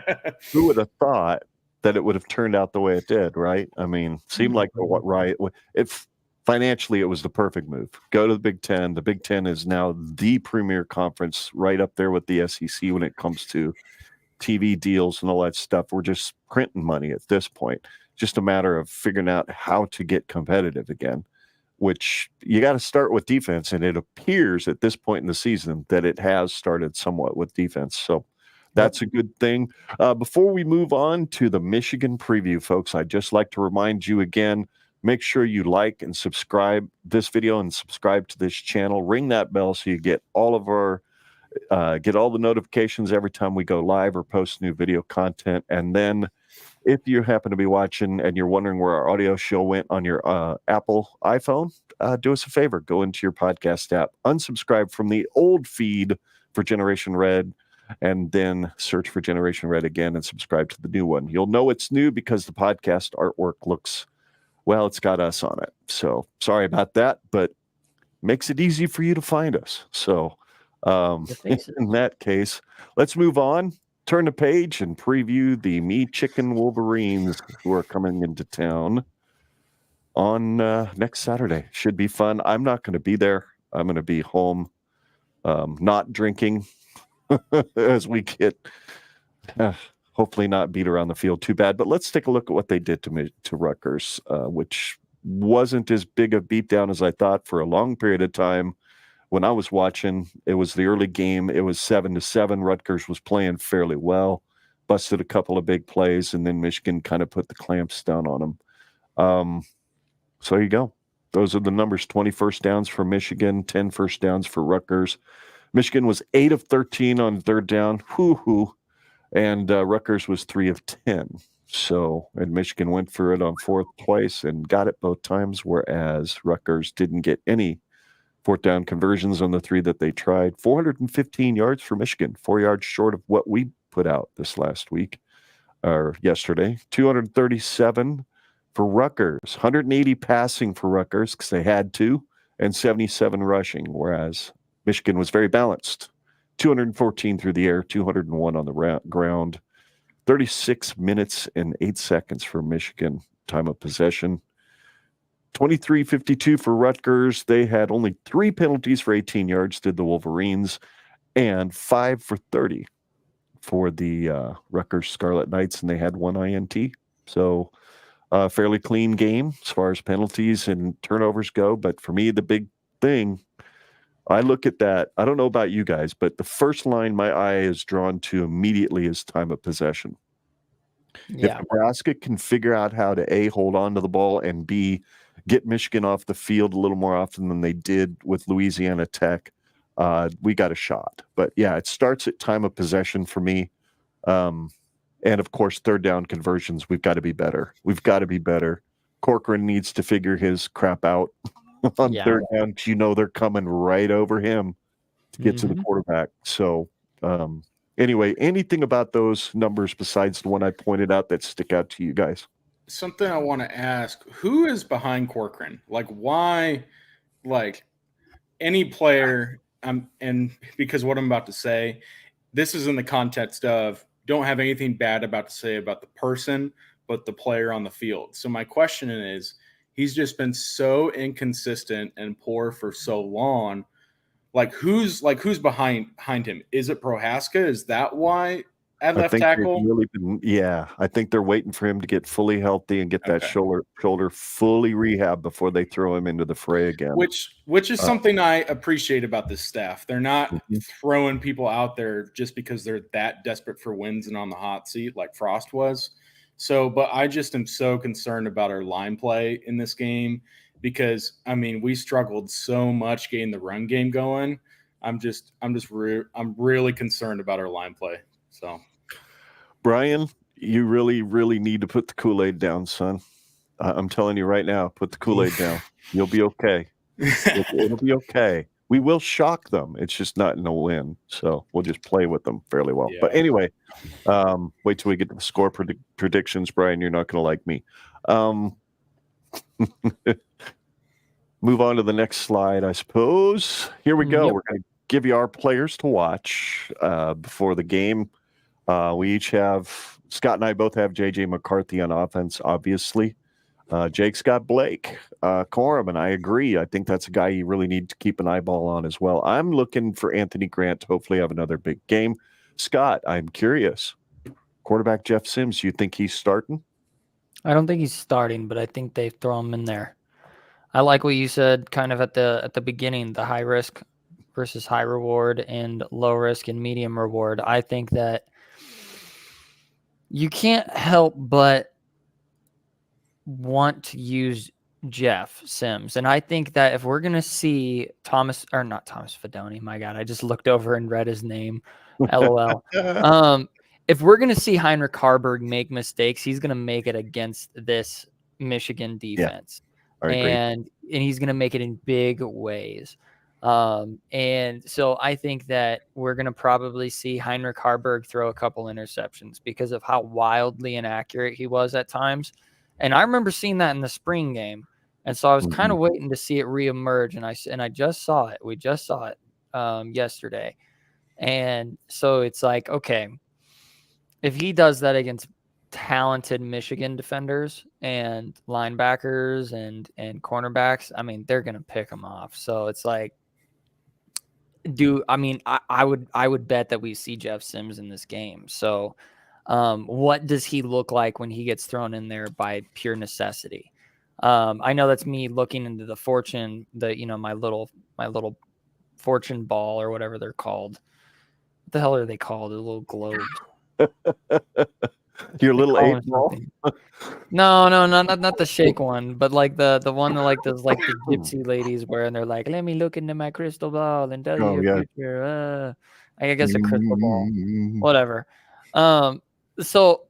who would have thought that it would have turned out the way it did, right? I mean, seemed like financially, it was the perfect move. Go to the Big Ten. The Big Ten is now the premier conference, right up there with the SEC when it comes to TV deals and all that stuff. We're just printing money at this point. Just a matter of figuring out how to get competitive again, which you got to start with defense. And it appears at this point in the season that it has started somewhat with defense. So that's a good thing. Before we move on to the Michigan preview, folks, I'd just like to remind you again, make sure you like and subscribe this video and subscribe to this channel. Ring that bell so you get all of our get all the notifications every time we go live or post new video content. And then if you happen to be watching and you're wondering where our audio show went on your Apple iPhone, do us a favor. Go into your podcast app, unsubscribe from the old feed for Generation Red, and then search for Generation Red again and subscribe to the new one. You'll know it's new because the podcast artwork looks, well, it's got us on it. So sorry about that, but makes it easy for you to find us. So in that case, let's move on, turn the page, and preview the Michigan Wolverines who are coming into town on next Saturday. Should be fun. I'm not going to be there. I'm going to be home, not drinking as we get hopefully not beat around the field too bad. But let's take a look at what they did to Rutgers, which wasn't as big a beatdown as I thought for a long period of time. When I was watching, it was the early game. It was 7-7. Rutgers was playing fairly well, busted a couple of big plays, and then Michigan kind of put the clamps down on them. So there you go. Those are the numbers. 20 first downs for Michigan, 10 first downs for Rutgers. Michigan was 8 of 13 on third down. And Rutgers was 3 of 10. So, and Michigan went for it on fourth twice and got it both times, whereas Rutgers didn't get any Fourth down conversions on the 3 that they tried. 415 yards for Michigan, 4 yards short of what we put out this last week or yesterday. 237 for Rutgers, 180 passing for Rutgers because they had to, and 77 rushing, whereas Michigan was very balanced. 214 through the air, 201 on the ground. 36 minutes and 8 seconds for Michigan time of possession. 23-52 for Rutgers. They had only 3 penalties for 18 yards, did the Wolverines, and 5 for 30 for the Rutgers Scarlet Knights, and they had 1 INT. So fairly clean game as far as penalties and turnovers go. But for me, the big thing, I look at that. I don't know about you guys, but the first line my eye is drawn to immediately is time of possession. Yeah. If Nebraska can figure out how to A, hold on to the ball, and B, get Michigan off the field a little more often than they did with Louisiana Tech, we got a shot. But yeah, it starts at time of possession for me. And of course, third down conversions, we've got to be better. We've got to be better. Corcoran needs to figure his crap out on third down. You know they're coming right over him to get to the quarterback. So anyway, anything about those numbers besides the one I pointed out that stick out to you guys? Something I want to ask, who is behind Corcoran? Like, why, like, any player, and because what I'm about to say, this is in the context of don't have anything bad about to say about the person, but the player on the field. So my question is, he's just been so inconsistent and poor for so long. Who's behind him? Is it Prohaska? Is that why at left tackle? I think they're waiting for him to get fully healthy and get that shoulder fully rehab before they throw him into the fray again. Which is something I appreciate about this staff. They're not throwing people out there just because they're that desperate for wins and on the hot seat like Frost was. So, but I just am so concerned about our line play in this game because, I mean, we struggled so much getting the run game going. I'm really concerned about our line play. So, Brian, you really, really need to put the Kool-Aid down, son. I'm telling you right now, put the Kool-Aid down. You'll be okay. It'll be okay. We will shock them. It's just not in a win. So we'll just play with them fairly well. Yeah. But anyway, wait till we get to the score predictions, Brian. You're not going to like me. Move on to the next slide, I suppose. Here we go. Yep. We're going to give you our players to watch before the game. We each have, Scott and I both have J.J. McCarthy on offense, obviously. Jake's got Blake Corum, and I agree. I think that's a guy you really need to keep an eyeball on as well. I'm looking for Anthony Grant to hopefully have another big game. Scott, I'm curious. Quarterback Jeff Sims, you think he's starting? I don't think he's starting, but I think they throw him in there. I like what you said kind of at the beginning, the high risk versus high reward and low risk and medium reward. I think that you can't help but want to use Jeff Sims. And I think that if we're going to see not Thomas Fedoni, my God, I just looked over and read his name, LOL. If we're going to see Heinrich Harburg make mistakes, he's going to make it against this Michigan defense. Yeah, and he's going to make it in big ways. And so I think that we're going to probably see Heinrich Harburg throw a couple interceptions because of how wildly inaccurate he was at times. And I remember seeing that in the spring game. And so I was kind of waiting to see it reemerge. And I just saw it. We just saw it yesterday. And so it's like, okay, if he does that against talented Michigan defenders and linebackers and cornerbacks, I mean, they're going to pick him off. So it's like, I would bet that we see Jeff Sims in this game. So what does he look like when he gets thrown in there by pure necessity? I know that's me looking into the fortune, my little fortune ball or whatever they're called. What the hell are they called? The little globes. Your little 8 ball? No, not the shake one, but like the one that like those like the gypsy ladies wear, and they're like, let me look into my crystal ball and tell you your future. I guess a crystal ball, whatever. So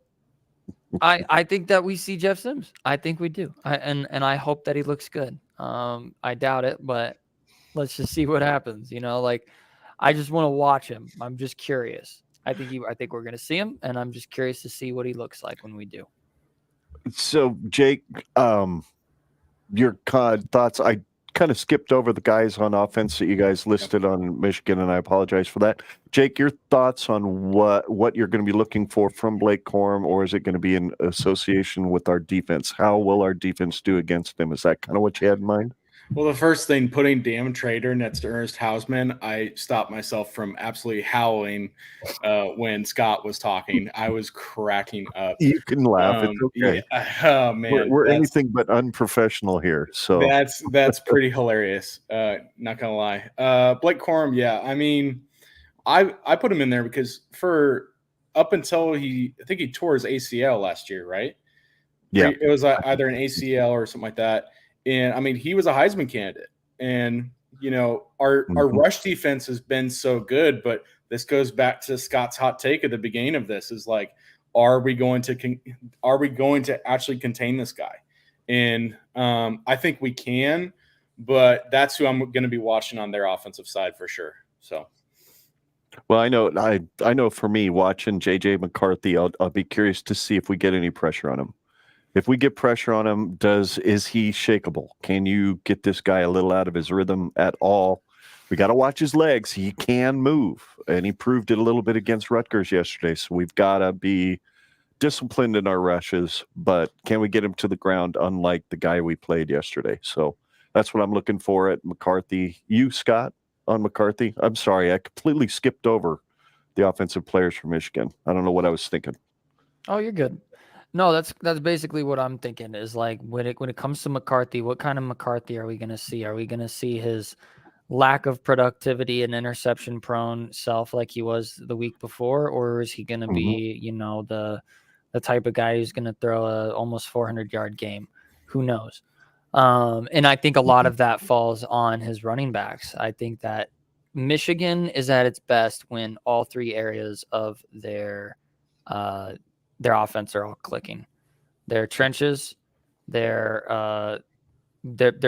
I think that we see Jeff Sims. I think we do. And I hope that he looks good. I doubt it, but let's just see what happens. Like I just want to watch him. I'm just curious. I think we're going to see him, and I'm just curious to see what he looks like when we do. So, Jake, your thoughts. I kind of skipped over the guys on offense that you guys listed on Michigan, and I apologize for that. Jake, your thoughts on what you're going to be looking for from Blake Corum, or is it going to be in association with our defense? How will our defense do against them? Is that kind of what you had in mind? Well, the first thing, putting Dan Trader next to Ernest Hausman, I stopped myself from absolutely howling when Scott was talking. I was cracking up. You can laugh. It's okay. Yeah. Oh, man. We're anything but unprofessional here. So that's pretty hilarious. Not going to lie. Blake Corum, yeah. I mean, I put him in there because for up until I think he tore his ACL last year, right? Yeah. It was either an ACL or something like that. And I mean, he was a Heisman candidate, and our rush defense has been so good. But this goes back to Scott's hot take at the beginning of this: is like, are we going to actually contain this guy? And I think we can, but that's who I'm going to be watching on their offensive side for sure. So, well, I know for me, watching JJ McCarthy, I'll be curious to see if we get any pressure on him. If we get pressure on him, is he shakeable? Can you get this guy a little out of his rhythm at all? We got to watch his legs. He can move, and he proved it a little bit against Rutgers yesterday. So we've got to be disciplined in our rushes, but can we get him to the ground unlike the guy we played yesterday? So that's what I'm looking for at McCarthy. You, Scott, on McCarthy? I'm sorry, I completely skipped over the offensive players from Michigan. I don't know what I was thinking. Oh, you're good. No, that's basically what I'm thinking is like when it comes to McCarthy, what kind of McCarthy are we going to see? Are we going to see his lack of productivity and interception prone self like he was the week before, or is he going to be, the type of guy who's going to throw a almost 400-yard game? Who knows? And I think a lot of that falls on his running backs. I think that Michigan is at its best when all three areas of their offense are all clicking. Their trenches, their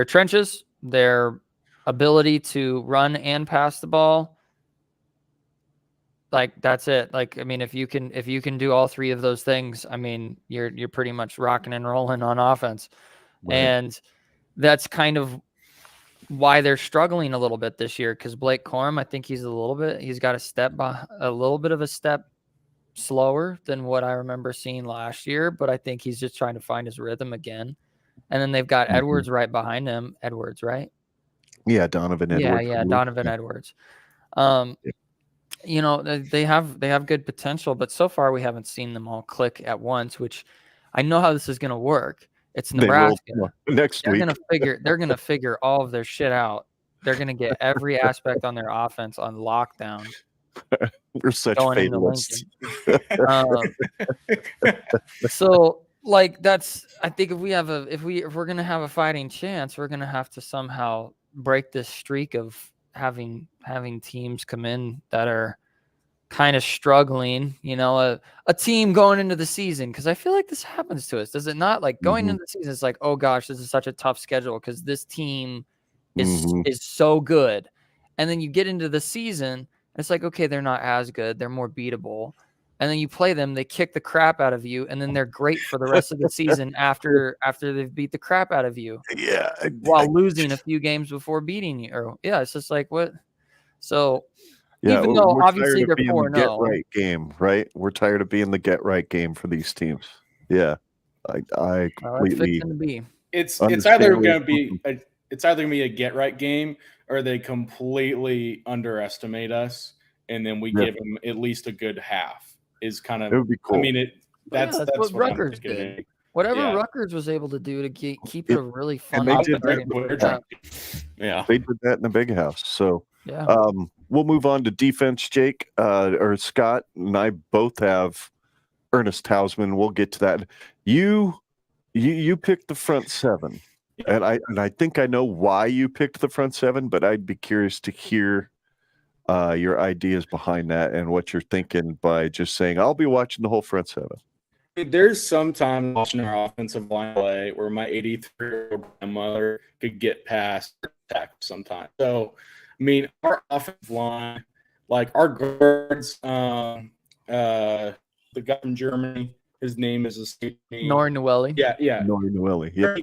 trenches, their ability to run and pass the ball. Like that's it. Like, I mean, if you can do all three of those things, I mean, you're pretty much rocking and rolling on offense. Right. And that's kind of why they're struggling a little bit this year. Cause Blake Corum, I think he's got a little bit of a step slower than what I remember seeing last year, but I think he's just trying to find his rhythm again. And then they've got Edwards right behind him. Edwards, right? Yeah, Donovan Edwards. Yeah, Donovan Edwards. They have good potential, but so far we haven't seen them all click at once, which I know how this is going to work. It's Nebraska. Next week. They're going to figure all of their shit out. They're going to get every aspect on their offense on lockdown. We're such fatalists. So like I think if we're going to have a fighting chance, we're going to have to somehow break this streak of having teams come in that are kind of struggling, a team going into the season. Cause I feel like this happens to us. Does it not? Like going into the season, it's like, oh gosh, this is such a tough schedule. Cause this team is so good. And then you get into the season, it's like, okay, they're not as good. They're more beatable. And then you play them, they kick the crap out of you, and then they're great for the rest of the season after they've beat the crap out of you. Yeah. While losing a few games before beating you. Or it's just like what? So even though obviously they're 4-0. Get right game, right? We're tired of being the get right game for these teams. Yeah. I completely it's either going to be a get right game, or they completely underestimate us, and then we give them at least a good half. Is kind of, it would be cool. I mean, that's what Rutgers did. Whatever Rutgers was able to do to keep it a really fun. They did that they did that in the Big House. So we'll move on to defense. Jake or Scott and I both have Ernest Hausman. We'll get to that. You picked the front seven. And I think I know why you picked the front seven, but I'd be curious to hear your ideas behind that and what you're thinking by just saying, I'll be watching the whole front seven. There's some time watching our offensive line play where my 83-year-old grandmother could get past tackle sometimes. So, I mean, our offensive line, like our guards, the guy from Germany, his name is escaping me. Nor Noeli. Yeah. Nori Noeli. Yep.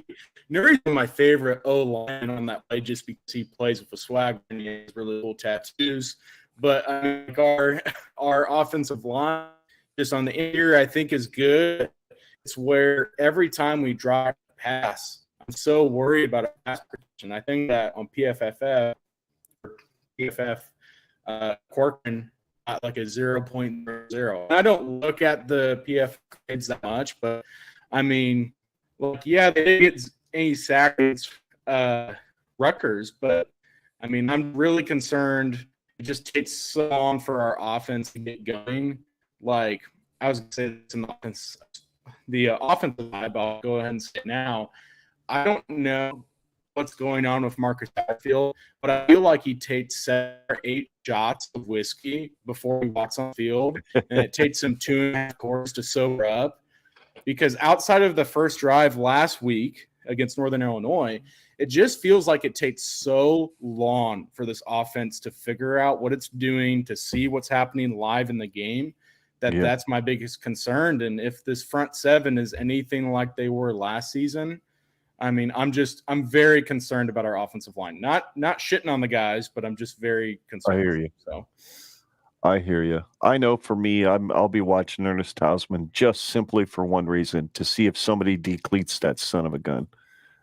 Nuri's my favorite O-line on that play just because he plays with a swag and he has really cool tattoos. But I mean, like our offensive line, just on the interior, I think is good. It's where every time we drop a pass, I'm so worried about a pass protection. I think that on PFF, Corcoran got like a 0.0. I don't look at the PFF grades that much, but I mean, look, yeah, they didn't get any sacks, Rutgers, but I mean, I'm really concerned. It just takes so long for our offense to get going. Like I was going to say this in the offensive side, but I'll go ahead and say it now. I don't know what's going on with Marcus Satterfield, but I feel like he takes 7 or 8 shots of whiskey before he walks on the field, and it takes him 2.5 quarters to sober up. Because outside of the first drive last week against Northern Illinois, it just feels like it takes so long for this offense to figure out what it's doing, to see what's happening live in the game. That's my biggest concern. And if this front seven is anything like they were last season, I mean, I'm very concerned about our offensive line. Not shitting on the guys, but I'm just very concerned. I hear you. So I hear you. I know for me, I'll be watching Ernest Hausman just simply for one reason, to see if somebody decleats that son of a gun.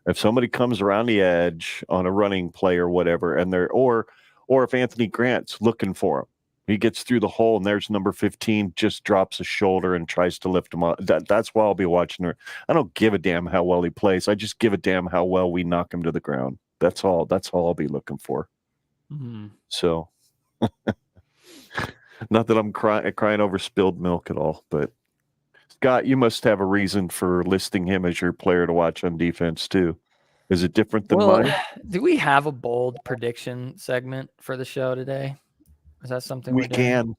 If somebody comes around the edge on a running play or whatever, and or if Anthony Grant's looking for him, he gets through the hole and there's number 15, just drops a shoulder and tries to lift him up. That's why I'll be watching her. I don't give a damn how well he plays. I just give a damn how well we knock him to the ground. That's all I'll be looking for. Mm-hmm. So not that I'm crying over spilled milk at all, but Scott, you must have a reason for listing him as your player to watch on defense too. Is it different than mine? Do we have a bold prediction segment for the show today? Is that something We we're doing?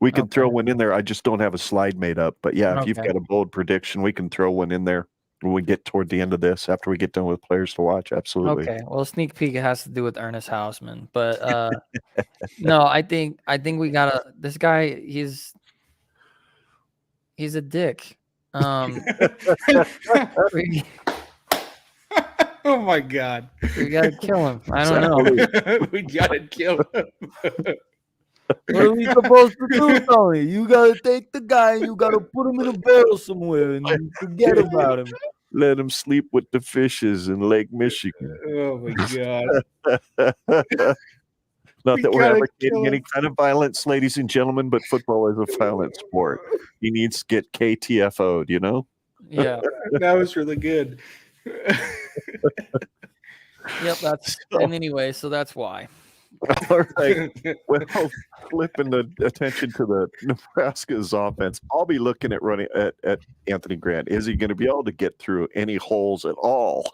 we can throw one in there. I just don't have a slide made up. But yeah, if you've got a bold prediction, we can throw one in there when we get toward the end of this, after we get done with players to watch. Absolutely. Okay. Well, sneak peek, it has to do with Ernest Hausman, but no, I think we gotta. This guy, he's a dick. Oh my God, we gotta kill him. I don't know. We gotta kill him. What are we supposed to do, Tony? You gotta take the guy and you gotta put him in a barrel somewhere and forget about him. Let him sleep with the fishes in Lake Michigan. Oh my God. Not that we're advocating any kind of violence, ladies and gentlemen, but football is a violent sport. He needs to get KTFO'd, you know? Yeah. That was really good. Yep, and anyway, so that's why. All right. Well, flipping the attention to the Nebraska's offense, I'll be looking at running at Anthony Grant. Is he going to be able to get through any holes at all?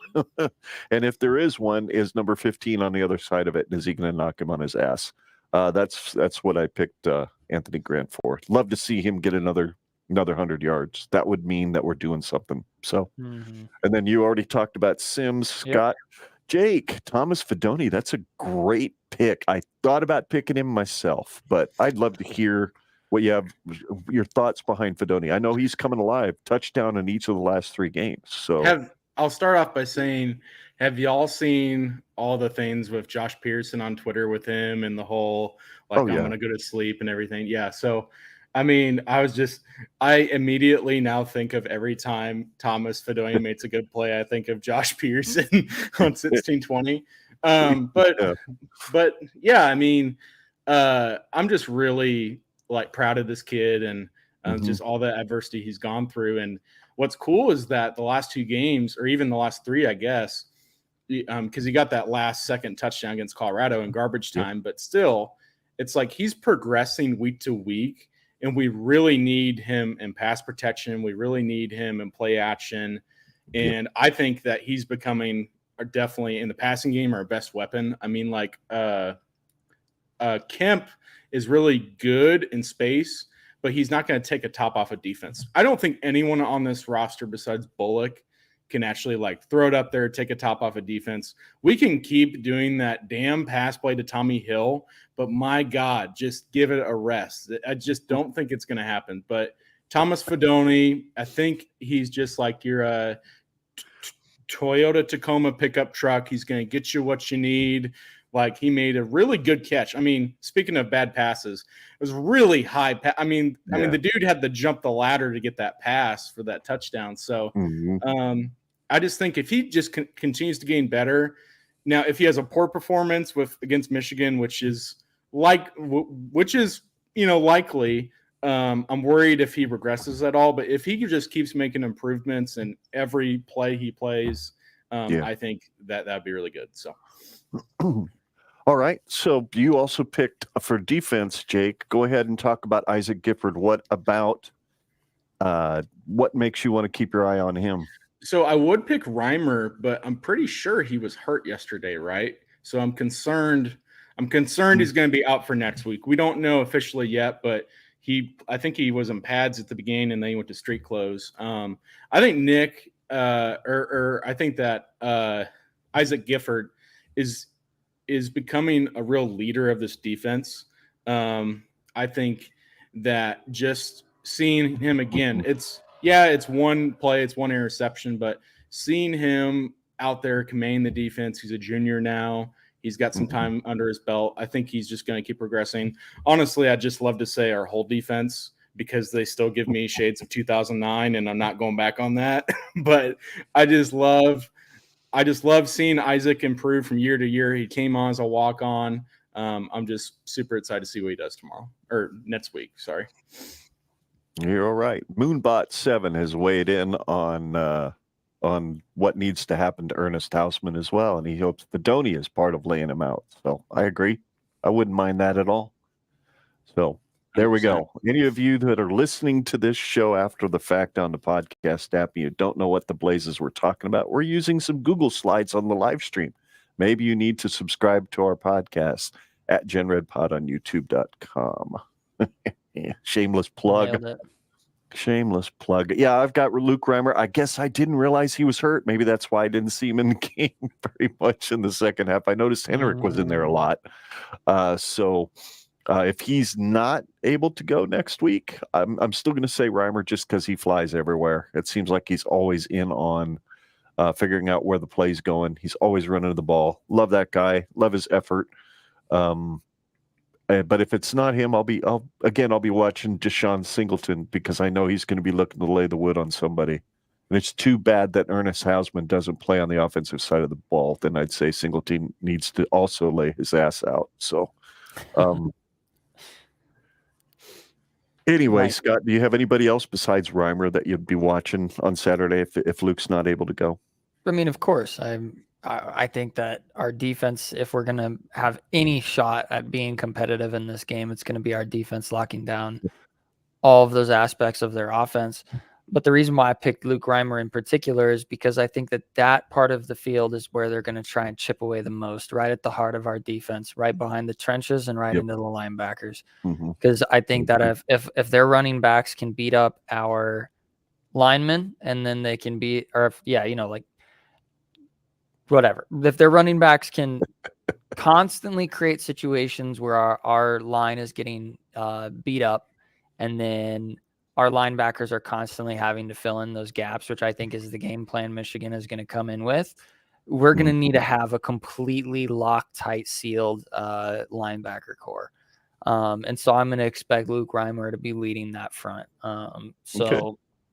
And if there is one, is number 15 on the other side of it? And is he going to knock him on his ass? That's what I picked Anthony Grant for. Love to see him get another 100 yards. That would mean that we're doing something. So, And then you already talked about Sims, Scott. Yep. Jake, Thomas Fedoni, that's a great pick. I thought about picking him myself, but I'd love to hear what you have, your thoughts behind Fedoni. I know he's coming alive, touchdown in each of the last 3 games. So I'll start off by saying, have y'all seen all the things with Josh Pearson on Twitter with him and the whole, I'm going to go to sleep and everything? Yeah. So, I mean, I immediately now think of every time Thomas Fedoni makes a good play, I think of Josh Pearson on 1620. But yeah, I mean, I'm just really proud of this kid and just all the adversity he's gone through. And what's cool is that the last 2 games, or even the last 3, I guess, because he got that last second touchdown against Colorado in garbage time, but still, it's like he's progressing week to week. And we really need him in pass protection. We really need him in play action. And I think that he's becoming definitely in the passing game our best weapon. I mean, Kemp is really good in space, but he's not going to take a top off of defense. I don't think anyone on this roster besides Bullock can actually like throw it up there, take a top off a defense. We can keep doing that damn pass play to Tommy Hill, but my God, just give it a rest. I just don't think it's going to happen. But Thomas Fidone, I think he's just like your Toyota Tacoma pickup truck. He's going to get you what you need. Like, he made a really good catch. I mean, speaking of bad passes, it was really high. I mean, the dude had to jump the ladder to get that pass for that touchdown. So I just think if he just continues to gain better. Now, if he has a poor performance against Michigan, which is likely, I'm worried if he regresses at all. But if he just keeps making improvements in every play he plays, I think that'd be really good. So. All right. So you also picked for defense, Jake. Go ahead and talk about Isaac Gifford. What makes you want to keep your eye on him? So I would pick Reimer, but I'm pretty sure he was hurt yesterday, right? So I'm concerned. He's going to be out for next week. We don't know officially yet, but I think he was in pads at the beginning and then he went to street clothes. I think Nick, I think that Isaac Gifford is becoming a real leader of this defense. I think that just seeing him again, it's one play, it's one interception, but seeing him out there commanding the defense, he's a junior now. He's got some time under his belt. I think he's just going to keep progressing. Honestly, I'd just love to say our whole defense, because they still give me shades of 2009, and I'm not going back on that. But I just love seeing Isaac improve from year to year. He came on as a walk-on. I'm just super excited to see what he does tomorrow or next week. Sorry. You're all right. Moonbot 7 has weighed in on what needs to happen to Ernest Hausman as well, and he hopes Fidone is part of laying him out. So I agree. I wouldn't mind that at all. So there we go. Any of you that are listening to this show after the fact on the podcast app, and you don't know what the blazes we're talking about, we're using some Google Slides on the live stream. Maybe you need to subscribe to our podcast at GenRedPod on YouTube.com. Shameless plug. Shameless plug. Yeah, I've got Luke Reimer. I guess I didn't realize he was hurt. Maybe that's why I didn't see him in the game very much in the second half. I noticed Henrik was in there a lot. If he's not able to go next week, I'm still going to say Reimer just because he flies everywhere. It seems like he's always in on figuring out where the play's going. He's always running the ball. Love that guy. Love his effort. But if it's not him, I'll be watching Deshaun Singleton, because I know he's going to be looking to lay the wood on somebody. And it's too bad that Ernest Hausman doesn't play on the offensive side of the ball. Then I'd say Singleton needs to also lay his ass out. So, anyway, right. Scott, do you have anybody else besides Reimer that you'd be watching on Saturday if Luke's not able to go? I mean, of course, I think that our defense, if we're going to have any shot at being competitive in this game, it's going to be our defense locking down all of those aspects of their offense. But the reason why I picked Luke Reimer in particular is because I think that part of the field is where they're going to try and chip away the most, right at the heart of our defense, right behind the trenches and right into the linebackers. Because I think that if their running backs can beat up our linemen, and then they can beat, whatever. If their running backs can constantly create situations where our line is getting beat up, and then our linebackers are constantly having to fill in those gaps, which I think is the game plan Michigan is going to come in with, we're going to need to have a completely locked, tight, sealed linebacker core. And so I'm going to expect Luke Reimer to be leading that front.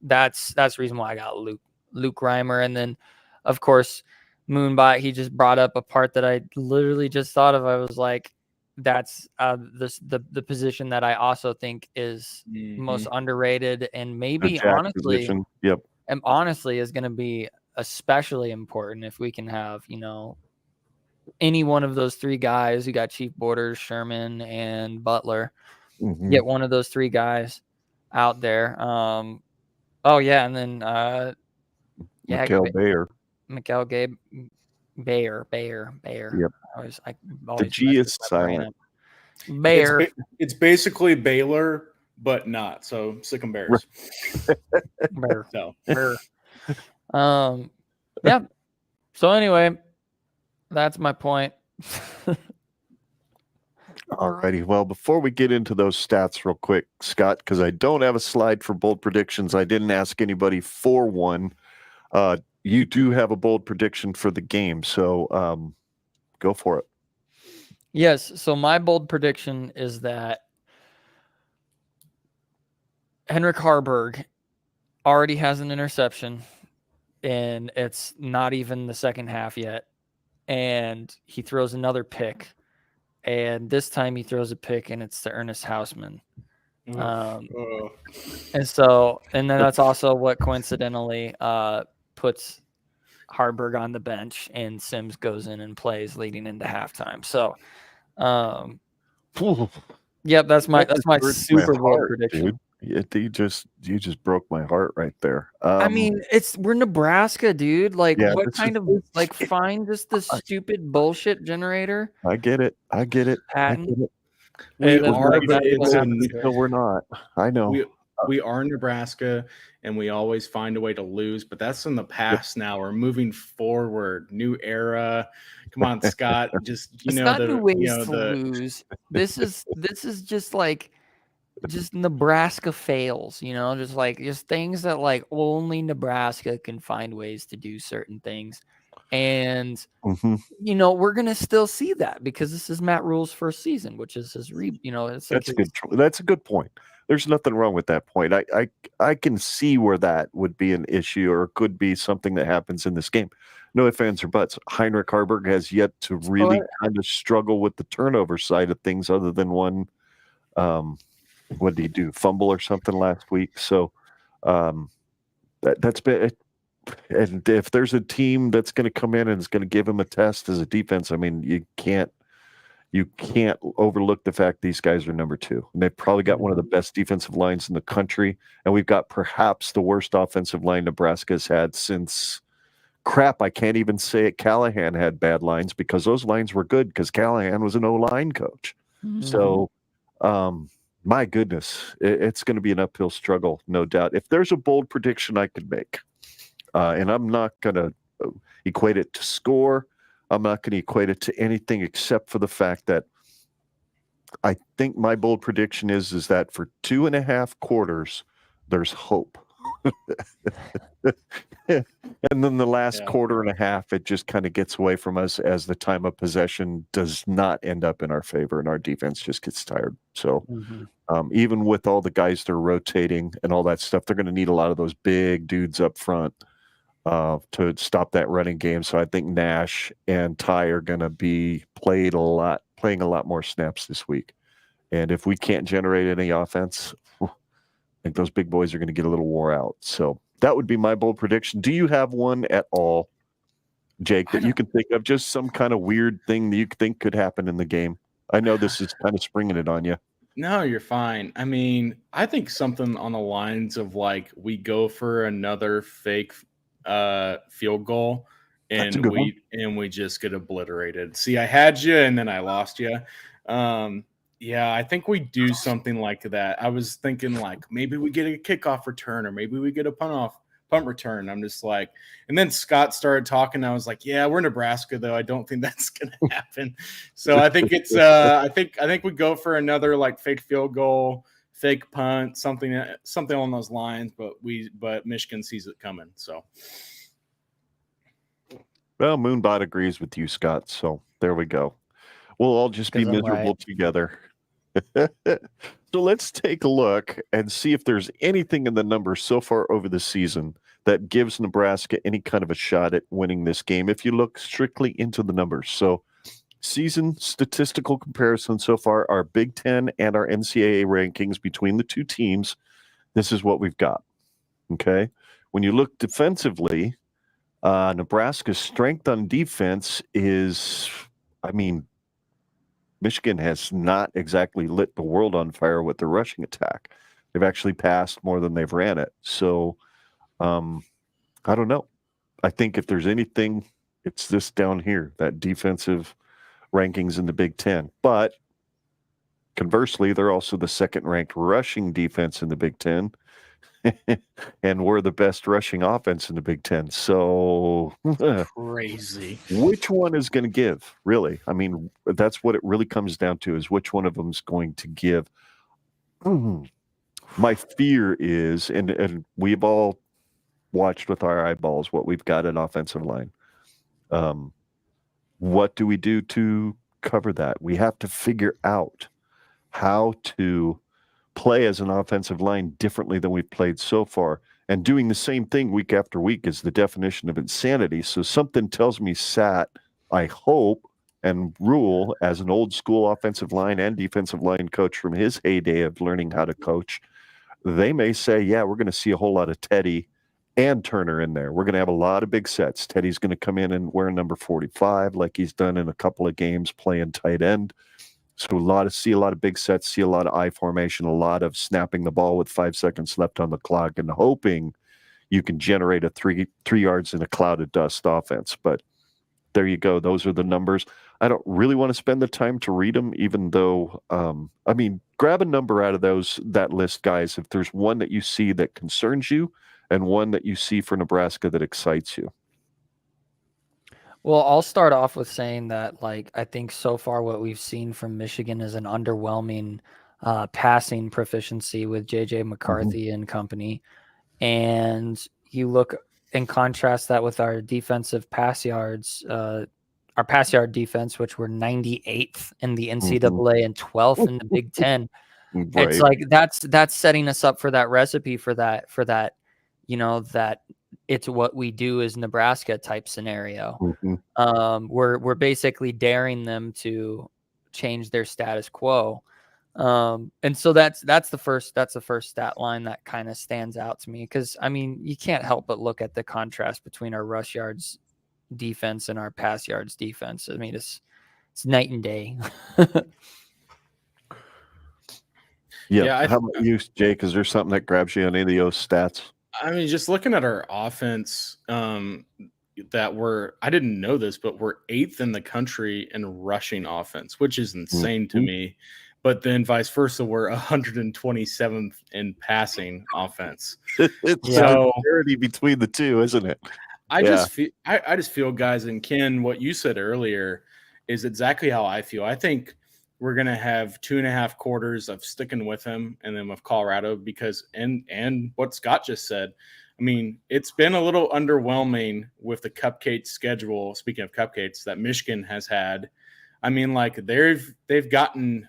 That's the reason why I got Luke Reimer. And then, of course, Moonbot, he just brought up a part that I literally just thought of. I was like, that's the position that I also think is most underrated, and maybe honestly is going to be especially important if we can have, any one of those three guys. You got Chief Borders, Sherman, and Butler. Get one of those three guys out there. And then Mikal Bayer. Yep. The G is silent. Bayer. It's basically Baylor, but not. So sick 'em Bears. Bayer. So. Bayer. Yeah. So anyway, that's my point. All righty. Well, before we get into those stats real quick, Scott, because I don't have a slide for bold predictions, I didn't ask anybody for one. You do have a bold prediction for the game, so go for it. Yes. So my bold prediction is that Henrik Harburg already has an interception, and it's not even the second half yet. And he throws another pick. And this time he throws a pick, and it's to Ernest Hausman. And then that's also what coincidentally puts Harburg on the bench, and Sims goes in and plays leading into halftime. So, yep, that's my Super Bowl prediction. Dude. You just broke my heart right there. I mean, we're Nebraska, dude. Like, yeah, what kind of find just the stupid bullshit generator? I get it. Patent. We are, but we're not. I know. We are Nebraska, and we always find a way to lose. But that's in the past. Now we're moving forward. New era. Come on, Scott. Just lose. This is just like. Just Nebraska fails, just things that like only Nebraska can find ways to do certain things. And, we're going to still see that because this is Matt Rule's first season, which is his, that's a good point. There's nothing wrong with that point. I can see where that would be an issue or could be something that happens in this game. No ifs, ands, or buts. Heinrich Harburg has yet to really kind of struggle with the turnover side of things other than one, what did he do? Fumble or something last week. So that's been it. And if there's a team that's going to come in and is going to give him a test as a defense, I mean, you can't overlook the fact these guys are number 2. And they've probably got one of the best defensive lines in the country. And we've got perhaps the worst offensive line Nebraska's had since I can't even say it. Callahan had bad lines because those lines were good because Callahan was an O-line coach. Mm-hmm. So, my goodness, it's going to be an uphill struggle, no doubt. If there's a bold prediction I could make, and I'm not going to equate it to score, I'm not going to equate it to anything except for the fact that I think my bold prediction is that for 2.5 quarters, there's hope. And then the last quarter and a half, it just kind of gets away from us as the time of possession does not end up in our favor and our defense just gets tired. So even with all the guys they're rotating and all that stuff, they're going to need a lot of those big dudes up front to stop that running game. So I think Nash and Ty are going to be playing a lot more snaps this week. And if we can't generate any offense, I think those big boys are going to get a little wore out. So that would be my bold prediction. Do you have one at all, Jake, that you can think of? Just some kind of weird thing that you think could happen in the game? I know this is kind of springing it on you. No, you're fine. I mean, I think something on the lines of like we go for another fake field goal and we just get obliterated. See, I had you and then I lost you. Yeah, I think we do something like that. I was thinking like maybe we get a kickoff return or maybe we get a punt return. I'm just like, and then Scott started talking. I was like, yeah, we're Nebraska though. I don't think that's going to happen. So I think it's, I think we go for another like fake field goal, fake punt, something along those lines, but Michigan sees it coming. So. Well, Moonbot agrees with you, Scott. So there we go. We'll all just be miserable together. So let's take a look and see if there's anything in the numbers so far over the season that gives Nebraska any kind of a shot at winning this game if you look strictly into the numbers. So season statistical comparison so far, our Big Ten and our NCAA rankings between the two teams, this is what we've got. Okay? When you look defensively, Nebraska's strength on defense is, Michigan has not exactly lit the world on fire with their rushing attack. They've actually passed more than they've ran it. So, I don't know. I think if there's anything, it's this down here, that defensive rankings in the Big Ten. But conversely, they're also the second-ranked rushing defense in the Big Ten. and we're the best rushing offense in the Big Ten. So Crazy. which one is going to give, really? I mean, that's what it really comes down to, is which one of them is going to give. My fear is, and we've all watched with our eyeballs what we've got in offensive line. What do we do to cover that? We have to figure out how to play as an offensive line differently than we've played so far. And doing the same thing week after week is the definition of insanity. So something tells me Sat, I hope, and Rule, as an old school offensive line and defensive line coach from his heyday of learning how to coach, they may say, yeah, we're going to see a whole lot of Teddy and Turner in there. We're going to have a lot of big sets. Teddy's going to come in and wear number 45 like he's done in a couple of games playing tight end. So see a lot of big sets, see a lot of I formation, a lot of snapping the ball with 5 seconds left on the clock and hoping you can generate a three yards in a cloud of dust offense. But there you go. Those are the numbers. I don't really want to spend the time to read them, even though, I mean, grab a number out of that list, guys, if there's one that you see that concerns you and one that you see for Nebraska that excites you. Well, I'll start off with saying that, like, I think so far what we've seen from Michigan is an underwhelming passing proficiency with J.J. McCarthy and company. And you look and contrast that with our defensive pass yards, our pass yard defense, which were 98th in the NCAA and 12th in the Big Ten. Right. It's like that's setting us up for that recipe for that, that it's what we do is Nebraska type scenario. We're basically daring them to change their status quo. And so that's the first stat line that kind of stands out to me, because I mean, you can't help but look at the contrast between our rush yards defense and our pass yards defense. I mean, it's night and day. Yeah. How about you, Jake? Is there something that grabs you on any of those stats? I mean, just looking at our offense, I didn't know this, but we're 8th in the country in rushing offense, which is insane to me. But then vice versa, we're 127th in passing offense. It's so parity between the two, isn't it? I just feel, guys, and Ken, what you said earlier is exactly how I feel. I think we're going to have 2.5 quarters of sticking with him and then with Colorado, because and what Scott just said, I mean, it's been a little underwhelming with the cupcake schedule. Speaking of cupcakes that Michigan has had, I mean, like they've gotten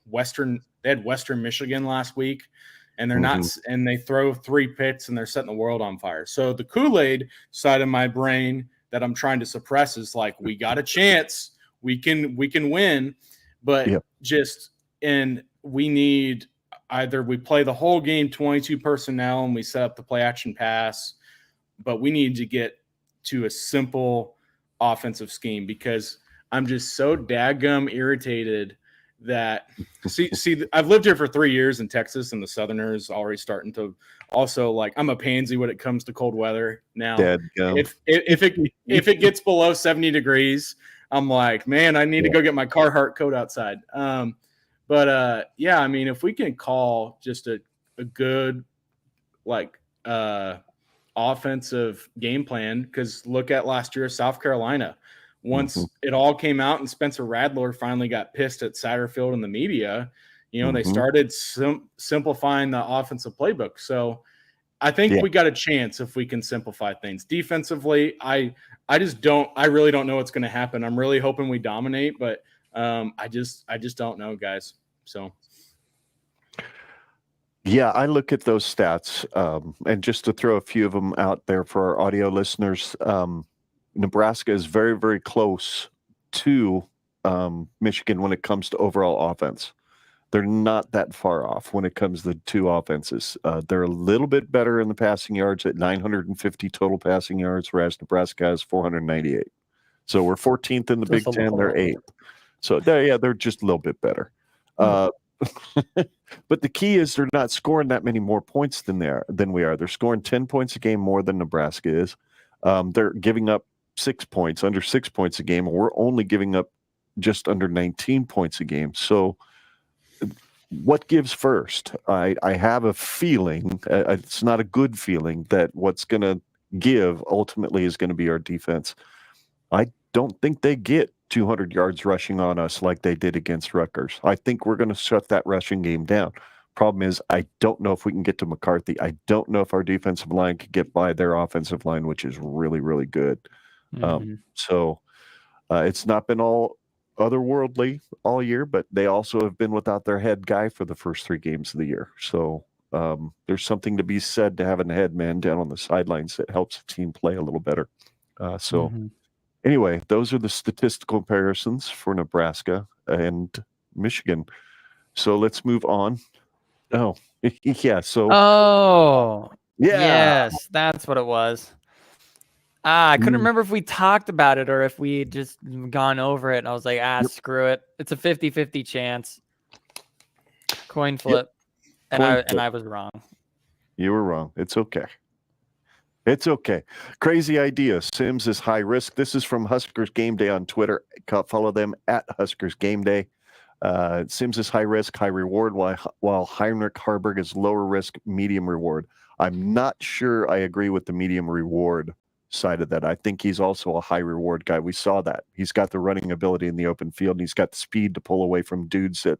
Western Michigan last week, and they're not, and they throw 3 picks and they're setting the world on fire. So the Kool-Aid side of my brain that I'm trying to suppress is like, we got a chance, we can win. But we need either we play the whole game 22 personnel and we set up the play action pass, but we need to get to a simple offensive scheme, because I'm just so daggum irritated that see I've lived here for 3 years in Texas, and the Southerners already starting to also, like, I'm a pansy when it comes to cold weather now. If it gets below 70 degrees, I'm like, man, I need to go get my Carhartt coat outside. I mean, if we can call just a good, like, offensive game plan, because look at last year, South Carolina. Once it all came out and Spencer Radler finally got pissed at Satterfield and the media, they started simplifying the offensive playbook. So I think we got a chance if we can simplify things. Defensively, I really don't know what's going to happen. I'm really hoping we dominate, but I just don't know, guys. So yeah, I look at those stats, and just to throw a few of them out there for our audio listeners, Nebraska is very, very close to Michigan when it comes to overall offense. They're not that far off when it comes to the two offenses. They're a little bit better in the passing yards at 950 total passing yards, whereas Nebraska has 498. So we're 14th in the Big Ten. They're 8th. So they're just a little bit better. But the key is they're not scoring that many more points than we are. They're scoring 10 points a game more than Nebraska is. They're giving up 6 points, under 6 points a game, and we're only giving up just under 19 points a game. So what gives first? I have a feeling, it's not a good feeling, that what's going to give ultimately is going to be our defense. I don't think they get 200 yards rushing on us like they did against Rutgers. I think we're going to shut that rushing game down. Problem is, I don't know if we can get to McCarthy. I don't know if our defensive line can get by their offensive line, which is really, really good. So it's not been all otherworldly all year, but they also have been without their head guy for the first 3 games of the year. So there's something to be said to having a head man down on the sidelines that helps the team play a little better. Anyway, those are the statistical comparisons for Nebraska and Michigan. So let's move on. Oh, yeah. So, Yes, that's what it was. I couldn't remember if we talked about it or if we just gone over it. And I was like, screw it. It's a 50-50 chance. Coin flip. And I was wrong. You were wrong. It's okay. It's okay. Crazy idea. Sims is high risk. This is from Huskers Game Day on Twitter. Follow them at Huskers Game Day. Sims is high risk, high reward, while Heinrich Harburg is lower risk, medium reward. I'm not sure I agree with the medium reward side of that. I think he's also a high reward guy. We saw that. He's got the running ability in the open field, and he's got the speed to pull away from dudes that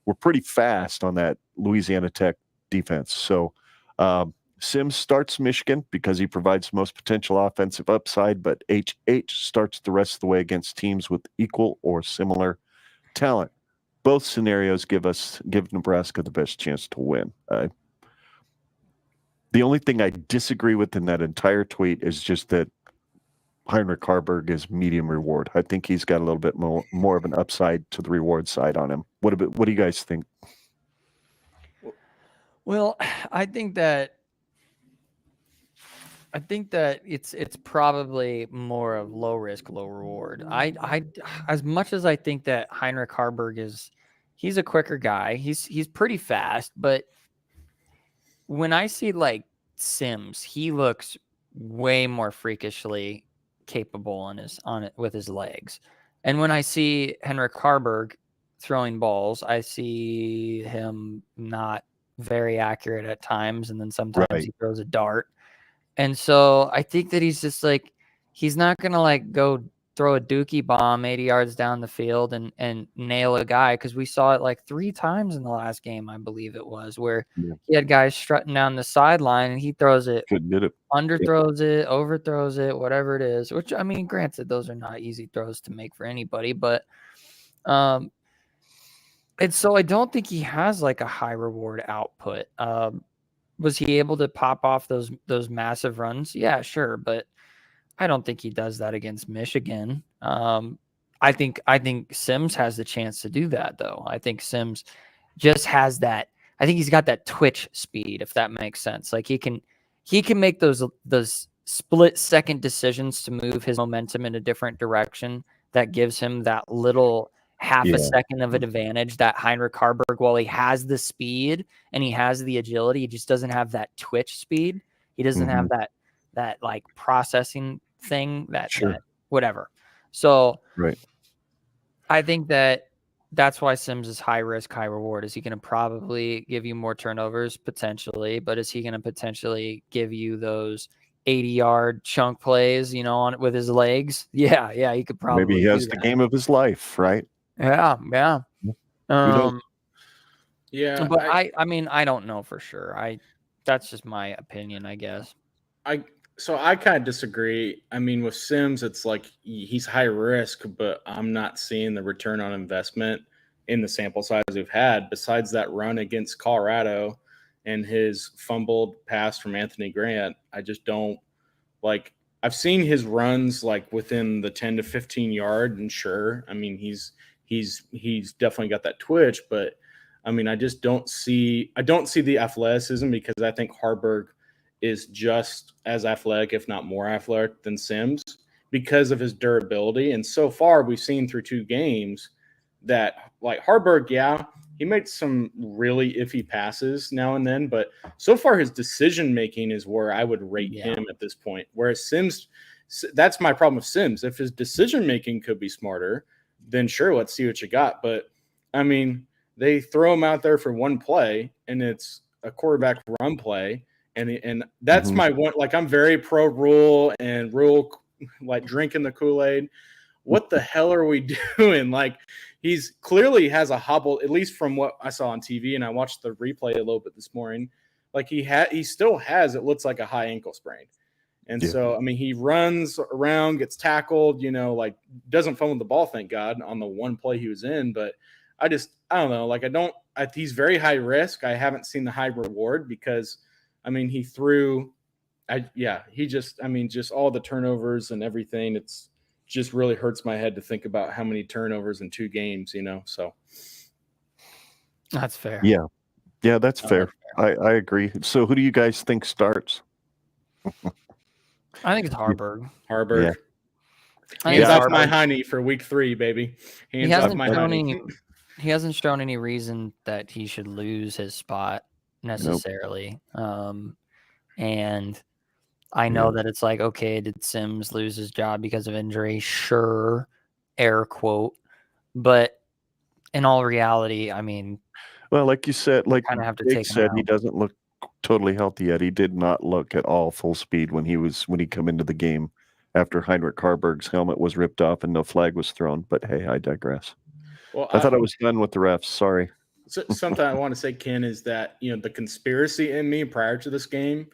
were pretty fast on that Louisiana Tech defense. So Sims starts Michigan because he provides most potential offensive upside, but HH starts the rest of the way against teams with equal or similar talent. Both scenarios give Nebraska the best chance to win. The only thing I disagree with in that entire tweet is just that Heinrich Harburg is medium reward. I think he's got a little bit more of an upside to the reward side on him. What do you guys think? Well, I think that it's probably more of low risk, low reward. I as much as I think that Heinrich Harburg he's a quicker guy. He's pretty fast, but when I see like Sims, he looks way more freakishly capable with his legs. And when I see Heinrich Harburg throwing balls, I see him not very accurate at times, and then sometimes he throws a dart. And so I think that he's just like, he's not going to like go throw a dookie bomb 80 yards down the field and nail a guy, because we saw it like 3 times in the last game, I believe it was, where he had guys strutting down the sideline and he throws it, underthrows it, overthrows it, whatever it is, which, I mean, granted, those are not easy throws to make for anybody, but and so I don't think he has like a high reward output. Was he able to pop off those massive runs? Yeah, sure, but I don't think he does that against Michigan. I think Sims has the chance to do that, though. I think Sims just has that. I think he's got that twitch speed, if that makes sense. Like he can make those split second decisions to move his momentum in a different direction that gives him that little half a second of an advantage that Heinrich Harburg, while he has the speed and he has the agility, he just doesn't have that twitch speed. He doesn't have that like processing thing that whatever. So I think that's why Sims is high risk, high reward. Is he going to probably give you more turnovers? Potentially, but is he going to potentially give you those 80-yard chunk plays, with his legs? Yeah, he could probably. Maybe he has the game of his life, right? Yeah. But I mean, I don't know for sure. That's just my opinion, I guess. So I kind of disagree. I mean, with Sims, it's like he's high risk, but I'm not seeing the return on investment in the sample size we've had. Besides that run against Colorado and his fumbled pass from Anthony Grant, I just don't like. I've seen his runs like within the 10 to 15 yard, and sure, I mean he's definitely got that twitch, but I mean I don't see the athleticism, because I think Harburg is just as athletic, if not more athletic, than Sims because of his durability. And so far, we've seen through 2 games that, like, Harburg, he makes some really iffy passes now and then, but so far his decision-making is where I would rate him at this point. Whereas Sims, that's my problem with Sims. If his decision-making could be smarter, then sure, let's see what you got. But, I mean, they throw him out there for one play, and it's a quarterback run play. And that's Mhm. my one. Like, I'm very pro rule and rule, like drinking the Kool-Aid. What the hell are we doing? Like, he's clearly has a hobble, at least from what I saw on TV, and I watched the replay a little bit this morning. Like, he still has, it looks like a high ankle sprain. And Yeah. so, I mean, he runs around, gets tackled, like doesn't fumble the ball, thank God, on the one play he was in. But I don't know. Like, he's very high risk. I haven't seen the high reward because, I mean, just all the turnovers and everything. It's just really hurts my head to think about how many turnovers in 2 games, so. That's fair. Yeah, that's fair. I agree. So who do you guys think starts? I think it's Harburg. Harburg. Yeah. I think Hands it's off my Harburg. honey for week 3, baby. He Hands off hasn't my shown honey. he hasn't shown any reason that he should lose his spot necessarily. And I know that it's like, okay, did Sims lose his job because of injury? Sure, air quote. But in all reality, I mean, Well, like you said, like kind of have to Jake take him said, he out. doesn't look totally healthy yet. He did not look at all full speed when he come into the game after Heinrich Harburg's helmet was ripped off and no flag was thrown. But hey, I digress. Well, I thought I was done with the refs. Sorry. something I want to say, Ken, is that, the conspiracy in me prior to this game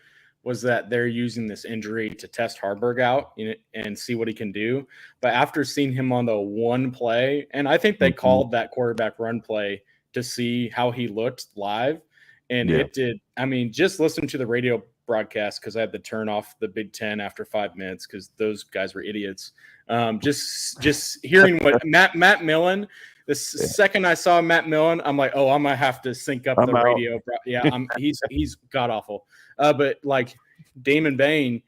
was that they're using this injury to test Harburg out, and see what he can do. But after seeing him on the one play, and I think they called that quarterback run play to see how he looked live, and it did. I mean, just listen to the radio broadcast, because I had to turn off the Big Ten after 5 minutes because those guys were idiots. Just hearing what Matt Millen. The second I saw Matt Millen, I'm like, oh, I'm gonna have to sync up the radio. Yeah, he's god awful. But like Damon Bain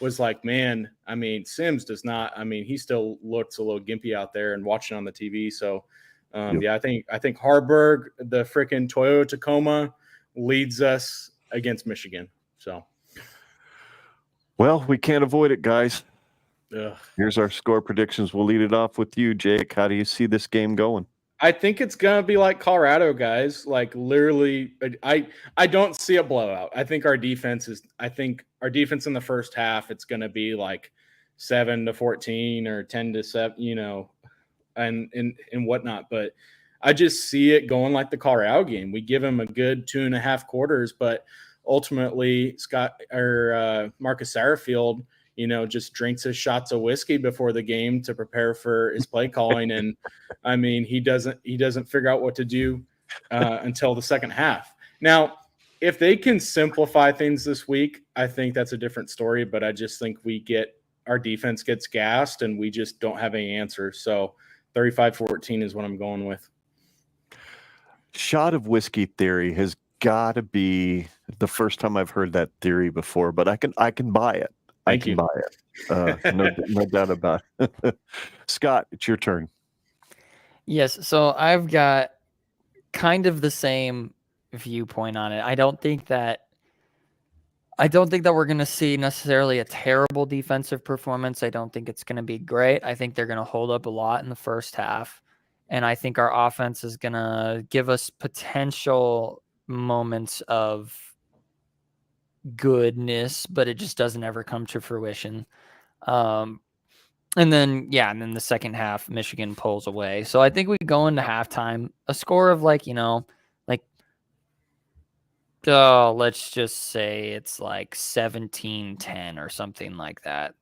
was like, man, I mean, Sims does not. I mean, he still looks a little gimpy out there and watching on the TV. So, I think Harburg, the freaking Toyota Tacoma, leads us against Michigan. So, well, we can't avoid it, guys. ugh. Here's our score predictions. We'll lead it off with you, Jake. How do you see this game going? I think it's gonna be like Colorado, guys. Like, literally, I don't see a blowout. I think our defense in the first half, it's gonna be like 7-14 or 10-7, and whatnot. But I just see it going like the Colorado game. We give them a good 2.5 quarters, but ultimately Marcus Satterfield, just drinks his shots of whiskey before the game to prepare for his play calling. And I mean, he doesn't figure out what to do until the second half. Now, if they can simplify things this week, I think that's a different story, but I just think our defense gets gassed and we just don't have any answers. So 35-14 is what I'm going with. Shot of whiskey theory has got to be the first time I've heard that theory before, but I can buy it. I can buy it. No doubt about it. Scott, it's your turn. Yes, so I've got kind of the same viewpoint on it. I don't think that we're going to see necessarily a terrible defensive performance. I don't think it's going to be great. I think they're going to hold up a lot in the first half, and I think our offense is going to give us potential moments of goodness, but it just doesn't ever come to fruition. And then the second half, Michigan pulls away. So I think we go into halftime, a score of let's just say it's like 17-10 or something like that.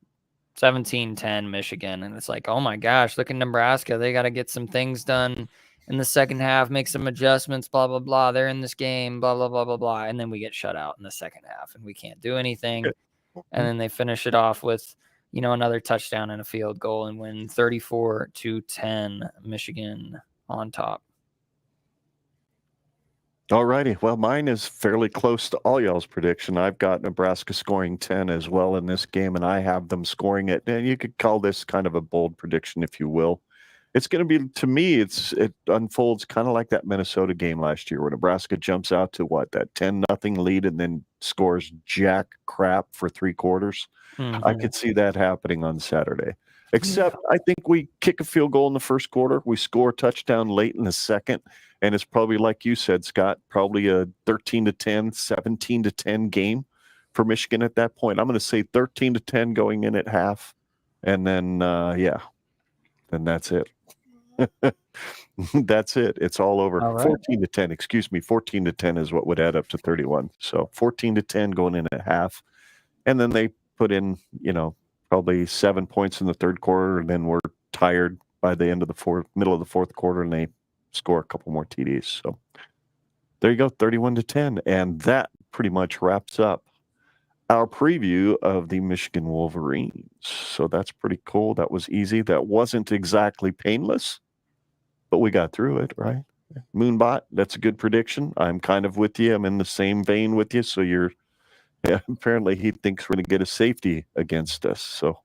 17-10 Michigan. And it's like, oh my gosh, look at Nebraska. They got to get some things done in the second half, make some adjustments, blah, blah, blah. They're in this game, blah, blah, blah, blah, blah. And then we get shut out in the second half and we can't do anything. And then they finish it off with, another touchdown and a field goal and win 34-10, Michigan on top. All righty. Well, mine is fairly close to all y'all's prediction. I've got Nebraska scoring 10 as well in this game, and I have them scoring it. And you could call this kind of a bold prediction, if you will. It's going to be, to me, it unfolds kind of like that Minnesota game last year where Nebraska jumps out to that 10-0 lead and then scores jack crap for 3 quarters. Mm-hmm. I could see that happening on Saturday. Except I think we kick a field goal in the first quarter. We score a touchdown late in the second. And it's probably like you said, Scott, probably a 13-10, 17-10 game for Michigan at that point. I'm going to say 13-10 going in at half. And then, then that's it. That's it. It's all over. All right. 14-10, excuse me. 14-10 is what would add up to 31. So 14-10 going in at half. And then they put in, probably 7 points in the third quarter, and then we're tired by the end of the middle of the fourth quarter, and they score a couple more TDs. So there you go, 31-10. And that pretty much wraps up our preview of the Michigan Wolverines. So that's pretty cool. That was easy. That wasn't exactly painless, but we got through it, right? Moonbot, that's a good prediction. I'm kind of with you. I'm in the same vein with you. So apparently he thinks we're going to get a safety against us. So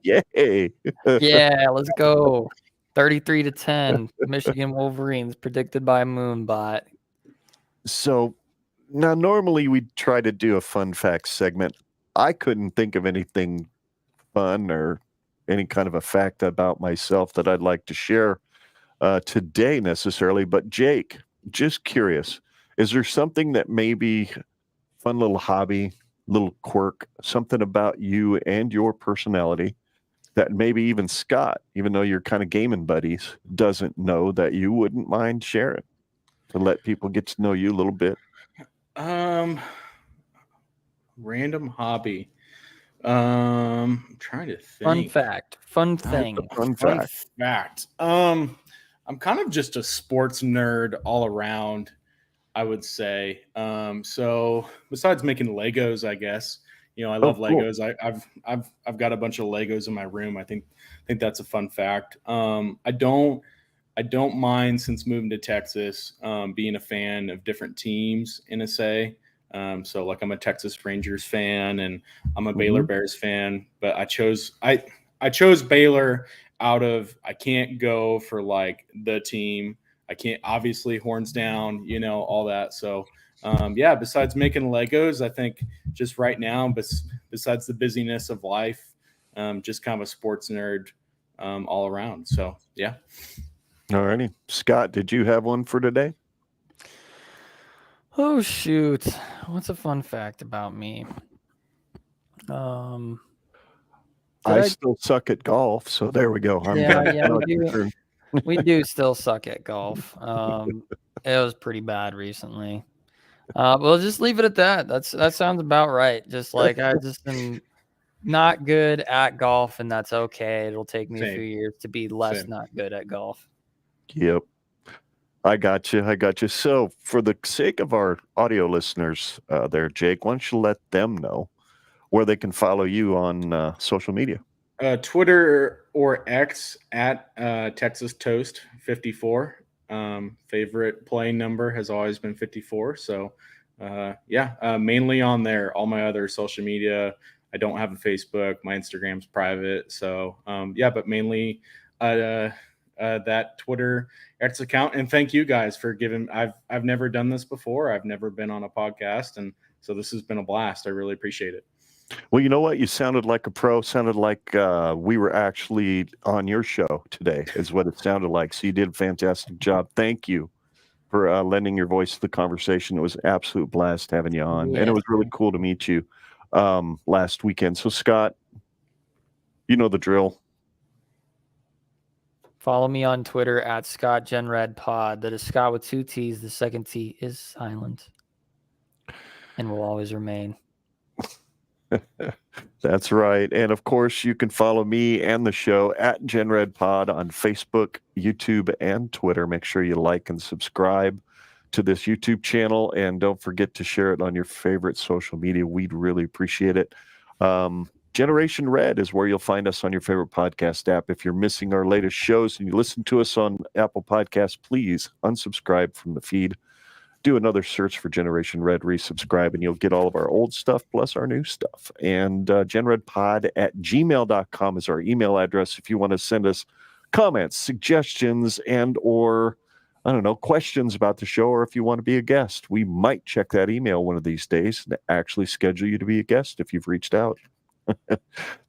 yay. Yeah, let's go. 33-10, Michigan Wolverines predicted by Moonbot. So now normally we try to do a fun fact segment. I couldn't think of anything fun or any kind of a fact about myself that I'd like to share today necessarily. But Jake, just curious, is there something that maybe fun little hobby, little quirk, something about you and your personality that maybe even Scott, even though you're kind of gaming buddies, doesn't know that you wouldn't mind sharing to let people get to know you a little bit? Random hobby. I'm trying to think. Fun fact. Fun thing. Fun Fun fact. fact. I'm kind of just a sports nerd all around, I would say. So besides making Legos, I guess, I love cool. Legos. I've got a bunch of Legos in my room. I think that's a fun fact. I don't mind, since moving to Texas, being a fan of different teams in SA. So like I'm a Texas Rangers fan and I'm a Baylor Bears fan, but I chose Baylor out of, I can't go for like the team. I can't, obviously, horns down, all that. So besides making Legos, I think just right now, besides the busyness of life, just kind of a sports nerd all around. So yeah. All righty. Scott, did you have one for today? Oh, shoot. What's a fun fact about me? I still suck at golf, so there we go. We do still suck at golf. It was pretty bad recently. We'll just leave it at that. That sounds about right. Just like I just am not good at golf, and that's okay. It'll take me a few years to be less not good at golf. Yep. I got you. So for the sake of our audio listeners there, Jake, why don't you let them know where they can follow you on social media? Twitter or X at Texas Toast 54. Favorite playing number has always been 54. So mainly on there. All my other social media, I don't have a Facebook. My Instagram's private. So but mainly that Twitter X account. And thank you guys for giving. I've never done this before. I've never been on a podcast, and so this has been a blast. I really appreciate it. Well, you know what? You sounded like a pro. Sounded like we were actually on your show today, is what it sounded like. So you did a fantastic job. Thank you for lending your voice to the conversation. It was an absolute blast having you on. Yes. And it was really cool to meet you last weekend. So, Scott, you know the drill. Follow me on Twitter at ScottGenRedPod. That is Scott with 2 T's. The second T is silent and will always remain. That's right. And of course, you can follow me and the show at GenRedPod on Facebook, YouTube, and Twitter. Make sure you like and subscribe to this YouTube channel, and don't forget to share it on your favorite social media. We'd really appreciate it. Generation Red is where you'll find us on your favorite podcast app. If you're missing our latest shows and you listen to us on Apple Podcasts, please unsubscribe from the feed. Do another search for Generation Red, resubscribe, and you'll get all of our old stuff plus our new stuff. And genredpod@gmail.com is our email address if you want to send us comments, suggestions, and or, I don't know, questions about the show, or if you want to be a guest. We might check that email one of these days and actually schedule you to be a guest if you've reached out.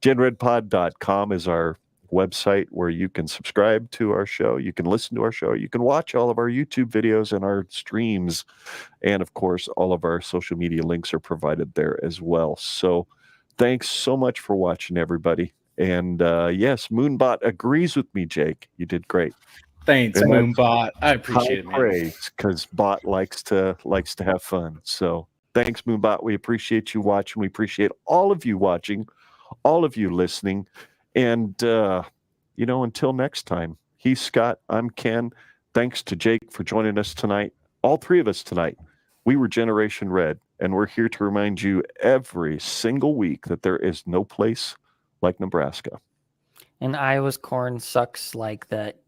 GenRedPod.com is our website where you can subscribe to our show. You can listen to our show. You can watch all of our YouTube videos and our streams. And of course, all of our social media links are provided there as well. So thanks so much for watching, everybody. And yes, Moonbot agrees with me, Jake. You did great. Thanks, And Moonbot. I appreciate it, high man. praise, because Bot likes to have fun. So thanks, Moonbot. We appreciate you watching. We appreciate all of you watching, all of you listening. And until next time, he's Scott. I'm Ken. Thanks to Jake for joining us tonight. All three of us tonight. We were Generation Red, and we're here to remind you every single week that there is no place like Nebraska. And Iowa's corn sucks like that.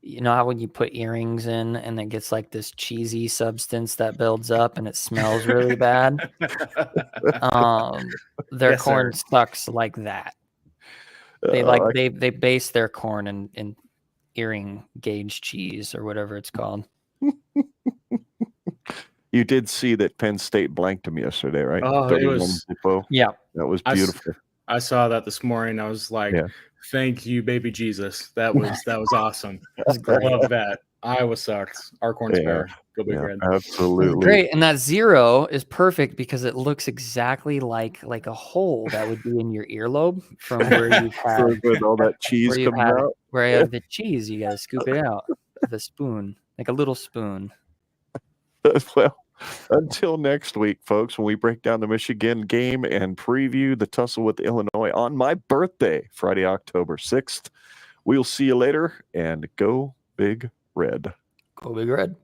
You know how when you put earrings in and it gets like this cheesy substance that builds up and it smells really bad? Their Yes, corn sir. sucks like that. They base their corn in earring gauge cheese or whatever it's called. You did see that Penn State blanked them yesterday, right? Oh, it was. Yeah. That was beautiful. I saw that this morning. I was like, "Thank you, baby Jesus." That was awesome. That's great. I love that. Iowa sucks. Our corn's better. Go Big Red. Absolutely. Great. And that 0 is perfect because it looks exactly like a hole that would be in your earlobe from where you've had When all that cheese comes out. Where you have the cheese, you got to scoop it out with a spoon, like a little spoon. Well, until next week, folks, when we break down the Michigan game and preview the tussle with Illinois on my birthday, Friday, October 6th. We'll see you later, and go Big Red. Go Big Red.